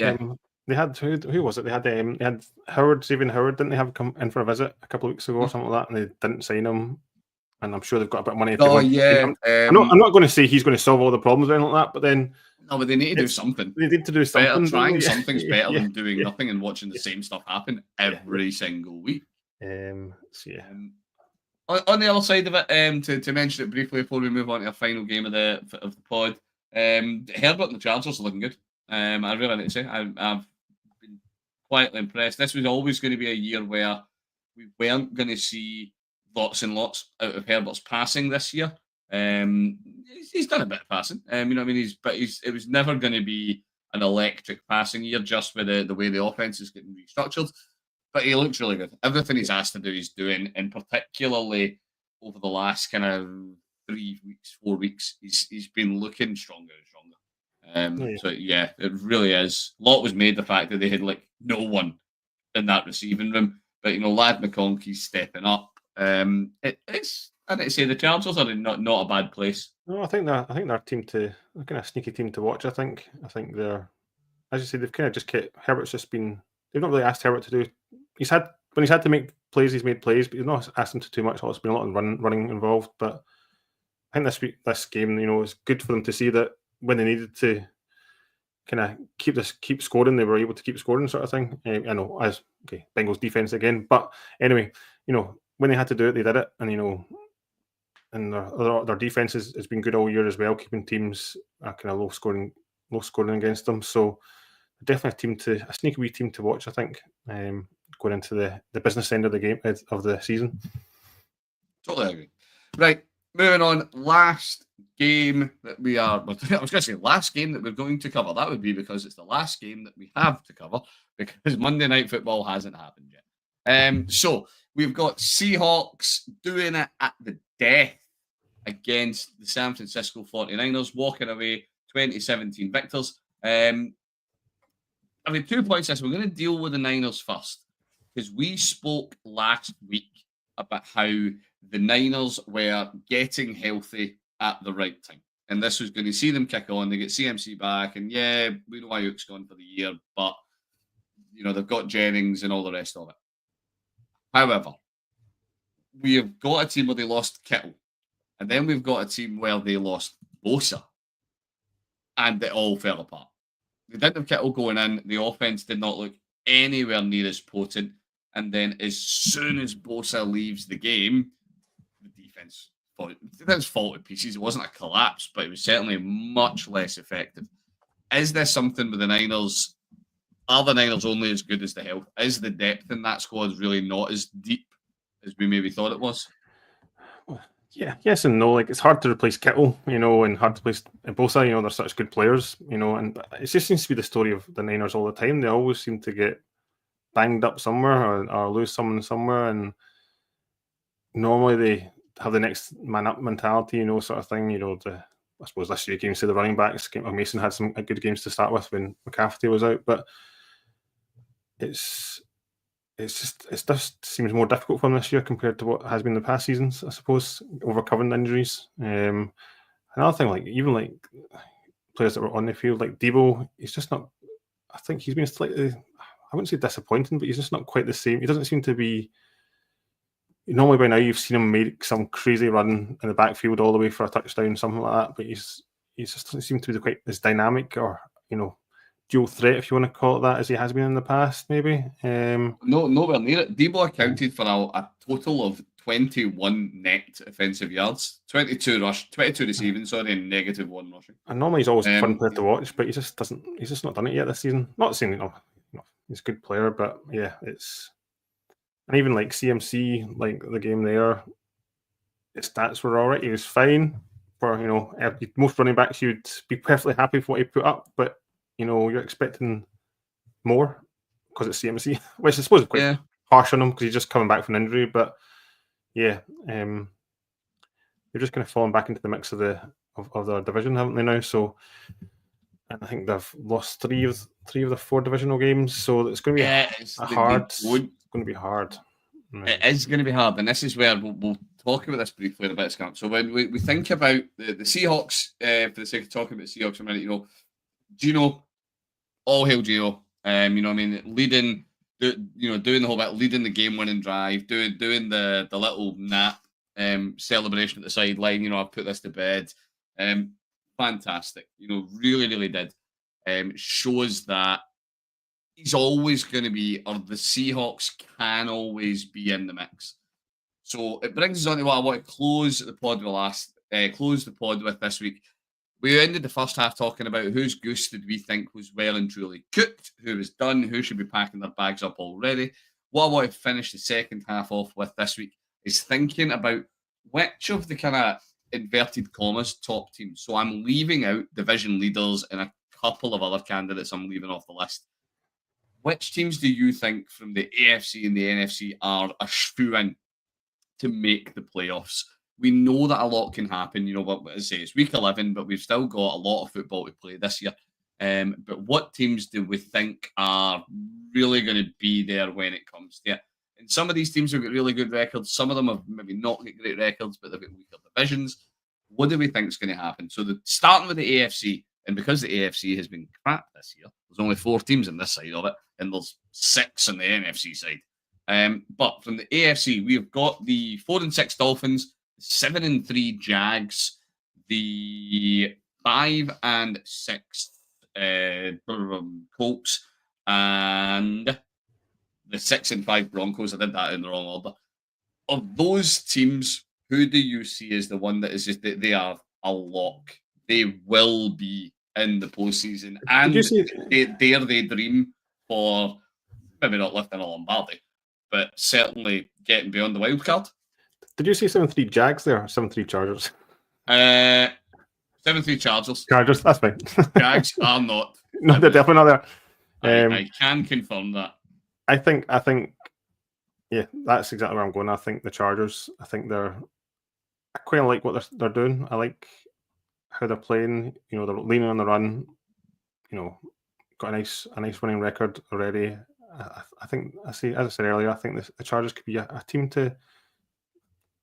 they had who was it? They had Howard, Xavier Howard, didn't they have come in for a visit a couple of weeks ago or something like that, and they didn't sign him. And I'm sure they've got a bit of money. I'm not going to say he's going to solve all the problems or anything like that, but then but they need to do something. They need to do something. Trying something's better than doing nothing and watching the same stuff happen every single week. On the other side of it, to mention it briefly before we move on to our final game of the pod, Herbert and the Chargers are looking good. I really need to say I've been quietly impressed. This was always going to be a year where we weren't going to see lots and lots out of Herbert's passing this year. He's done a bit of passing. It was never going to be an electric passing year just with the way the offense is getting restructured. But he looks really good. Everything he's asked to do, he's doing, and particularly over the last kind of 3 weeks, 4 weeks, he's been looking stronger and stronger. So yeah, it really is. A lot was made the fact that they had like no one in that receiving room, but Lad McConkey's stepping up. It's I didn't say the Chargers are in not a bad place. No, I think they're kind of sneaky team to watch. I think they're, as you say, they've kind of just kept Herbert's just been. They've not really asked Herbert to do. When he's had to make plays, he's made plays, but he's not asked him to too much. There's been a lot of running involved, but I think this game, is good for them to see that when they needed to kind of keep scoring, they were able to keep scoring, sort of thing. I know Bengals defense again, but anyway, when they had to do it, they did it, and and their defense has been good all year as well, keeping teams kind of low scoring against them. So definitely a sneaky wee team to watch, I think, going into the business end of the game of the season. Totally agree. Right, moving on. Last game that we are, I was going to say last game that we're going to cover. That would be because it's the last game that we have to cover because Monday Night Football hasn't happened yet. So we've got Seahawks doing it at the death against the San Francisco 49ers, walking away 2017 victors. I mean, 2 points this. We're going to deal with the Niners first because we spoke last week about how the Niners were getting healthy at the right time. And this was going to see them kick on. They get CMC back. And yeah, we know Ayuk's gone for the year, but, they've got Jennings and all the rest of it. However, we have got a team where they lost Kittle. And then we've got a team where they lost Bosa. And it all fell apart. They didn't have Kittle going in. The offense did not look anywhere near as potent. And then as soon as Bosa leaves the game, the defense fall to pieces. It wasn't a collapse, but it was certainly much less effective. Is this something with the Niners? Are the Niners only as good as the health? Is the depth in that squad really not as deep as we maybe thought it was? Yeah, yes and no. Like, it's hard to replace Kittle, and hard to replace Bosa. They're such good players, and it just seems to be the story of the Niners all the time. They always seem to get banged up somewhere or lose someone somewhere, and normally they have the next man up mentality, sort of thing. I suppose this year you can say the running backs. Mason had some good games to start with when McCaffrey was out, but it just seems more difficult for them this year compared to what has been the past seasons, I suppose, overcoming injuries. Another thing, even players that were on the field, like Debo, he's just not. I think he's been slightly, I wouldn't say disappointing, but he's just not quite the same. He doesn't seem to be. Normally by now you've seen him make some crazy run in the backfield all the way for a touchdown, something like that. But he just doesn't seem to be quite as dynamic or dual threat, if you want to call it that, as he has been in the past, maybe. No, nowhere near it. Debo accounted for a total of 21 net offensive yards, 22 receiving, sorry, and -1 rushing. And normally he's always a fun player to watch, but he just doesn't. He's just not done it yet this season. Not saying he's a good player, but yeah, it's. And even like CMC, like the game there, his stats were all right. He was fine for most running backs. You'd be perfectly happy with what he put up, but you're expecting more because it's CMC, which I suppose is quite harsh on him because he's just coming back from an injury. But yeah, they're just kind of falling back into the mix of their division, haven't they now? So, and I think they've lost three of the 4 divisional games. So it's going to be hard. It's going to be hard. It is going to be hard, and this is where we'll talk about this briefly in a bit, Scamp. So when we think about the Seahawks, for the sake of talking about the Seahawks a minute, Geno, all hail Geno. Leading, doing the whole bit, leading the game-winning drive, doing the little nap celebration at the sideline. I've put this to bed. Fantastic. Really, really did. Shows that he's always going to be, or the Seahawks can always be in the mix. So it brings us on to what I want to close the pod with this week. We ended the first half talking about whose goose did we think was well and truly cooked, who was done, who should be packing their bags up already. What I want to finish the second half off with this week is thinking about which of the kind of inverted commas top teams. So I'm leaving out division leaders and a couple of other candidates I'm leaving off the list. Which teams do you think from the AFC and the NFC are a shoo-in to make the playoffs? We know that a lot can happen, but as I say, it's week 11, but we've still got a lot of football to play this year. But what teams do we think are really going to be there when it comes to it? And some of these teams have got really good records. Some of them have maybe not got great records, but they've got weaker divisions. What do we think is going to happen? So starting with the AFC, and because the AFC has been crap this year, there's only 4 teams on this side of it, and there's 6 on the NFC side. But from the AFC, we've got the 4-6 Dolphins, 7-3 Jags, the 5-6 Colts, and the 6-5 Broncos. I did that in the wrong order. Of those teams, who do you see as the one that is just that they are a lock? They will be in the postseason, Did you and see? they dare they dream for maybe not lifting a Lombardi, but certainly getting beyond the wild card. Did you see 7-3 Jags there? 7-3 Chargers. 7-3 Chargers. Chargers. That's fine. Jags are not. No, they're definitely not there. I can confirm that. I think, yeah, that's exactly where I'm going. I think the Chargers. I think I quite like what they're doing. I like how they're playing. You know, they're leaning on the run. You know, got a nice winning record already. I think as I said earlier, I think the Chargers could be a team to.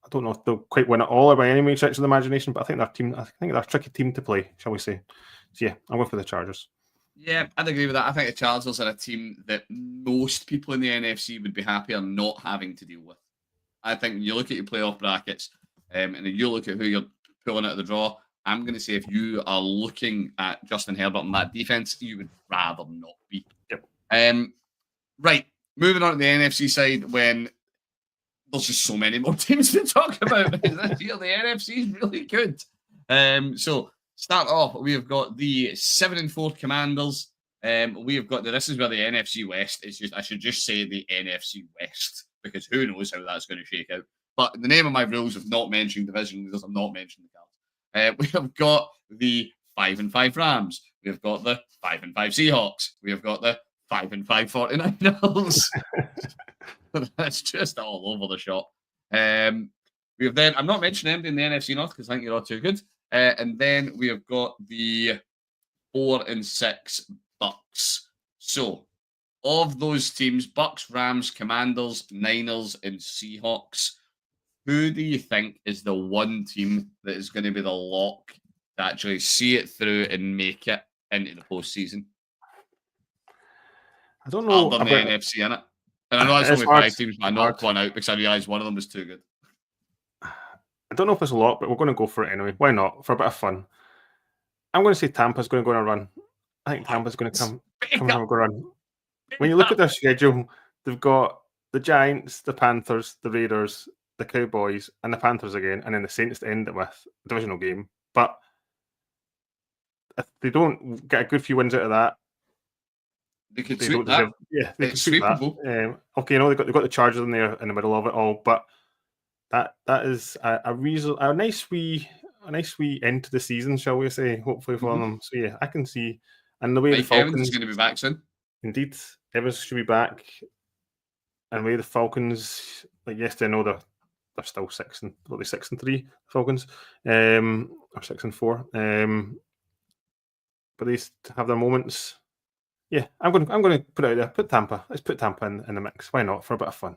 I don't know if they'll quite win it all by any stretch of the imagination, but I think they're a tricky team to play, shall we say? So yeah, I'm going for the Chargers. Yeah, I'd agree with that. I think the Chargers are a team that most people in the NFC would be happier not having to deal with. I think when you look at your playoff brackets, and then you look at who you're pulling out of the draw, I'm going to say if you are looking at Justin Herbert and that defense, you would rather not be. Yep. Right, moving on to the NFC side, when there's just so many more teams to talk about this year. The NFC is really good. So start off, we have got the 7-4 Commanders. We have got this is where the NFC West is just. I should just say the NFC West because who knows how that's going to shake out. But in the name of my rules of not mentioning division leaders, I'm not mentioning the cards. We have got the 5-5 Rams. We have got the 5-5 Seahawks. We have got the 5-5 49ers. That's just all over the shop. We have then, I'm not mentioning anybody in the NFC North because I think you're all too good. And then we have got the 4-6 Bucks. So, of those teams, Bucks, Rams, Commanders, Niners, and Seahawks, who do you think is the one team that is going to be the lock to actually see it through and make it into the postseason? I don't know Other than the NFC in it. And I know it's only hard. 5 teams, but I knocked one out because I realised one of them was too good. I don't know if it's a lot, but we're going to go for it anyway. Why not? For a bit of fun. I'm going to say Tampa's going to go on a run. I think Tampa's going to come and have a good run. When you look at their schedule, they've got the Giants, the Panthers, the Raiders, the Cowboys, and the Panthers again, and then the Saints to end it with a divisional game. But if they don't get a good few wins out of that, they could sweep that. They could sweep that. Okay, they've got the Chargers in there in the middle of it all, but that is a nice wee end to the season, shall we say? Hopefully for them. So yeah, I can see. And the way the Falcons is going to be back soon. Indeed, Evans should be back. And the way the Falcons, like yesterday, I know they're still 6-3 Falcons, or 6-4. But they have their moments. Yeah, I'm going to put it out there. Put Tampa. Let's put Tampa in the mix. Why not? For a bit of fun.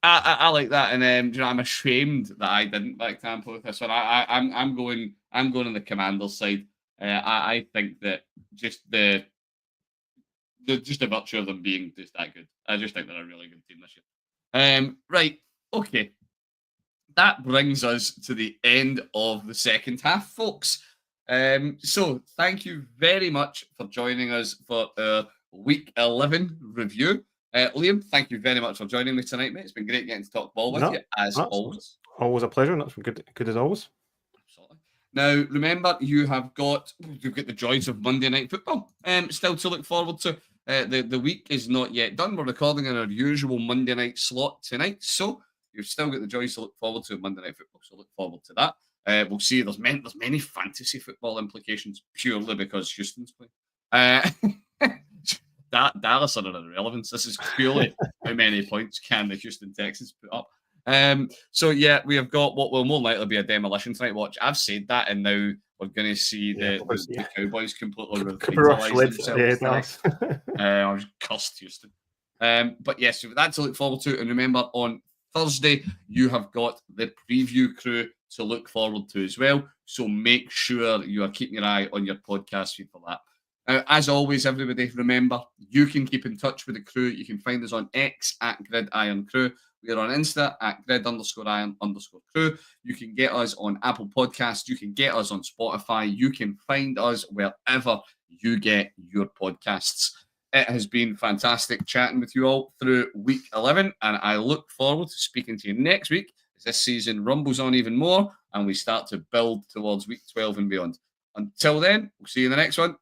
I like that, and I'm ashamed that I didn't like Tampa with this one. I'm going on the Commanders side. I think that just the virtue of them being just that good. I just think they're a really good team this year. Right, okay. That brings us to the end of the second half, folks. So thank you very much for joining us for our Week 11 review. Liam, thank you very much for joining me tonight, mate. It's been great getting to talk ball with you, as always. Always a pleasure, and that's been good as always. Absolutely. Now, remember, you've got the joys of Monday Night Football still to look forward to. The week is not yet done. We're recording in our usual Monday night slot tonight, so you've still got the joys to look forward to Monday Night Football, so look forward to that. We'll see there's many fantasy football implications purely because Houston's playing. Dallas are an irrelevance. This is purely how many points can the Houston Texans put up. So yeah, we have got what will more likely be a demolition tonight. Watch, I've said that, and now we're going to see the Cowboys completely revitalize themselves. I was cursed, Houston. But yes, so that's to look forward to. And remember, on Thursday, you have got the preview crew to look forward to as well. So make sure you are keeping your eye on your podcast feed for that. As always, everybody, remember, you can keep in touch with the crew. You can find us on X at @GridIronCrew. We are on Insta at @grid_iron_crew. You can get us on Apple Podcasts. You can get us on Spotify. You can find us wherever you get your podcasts. It has been fantastic chatting with you all through week 11, and I look forward to speaking to you next week as this season rumbles on even more and we start to build towards week 12 and beyond. Until then, we'll see you in the next one.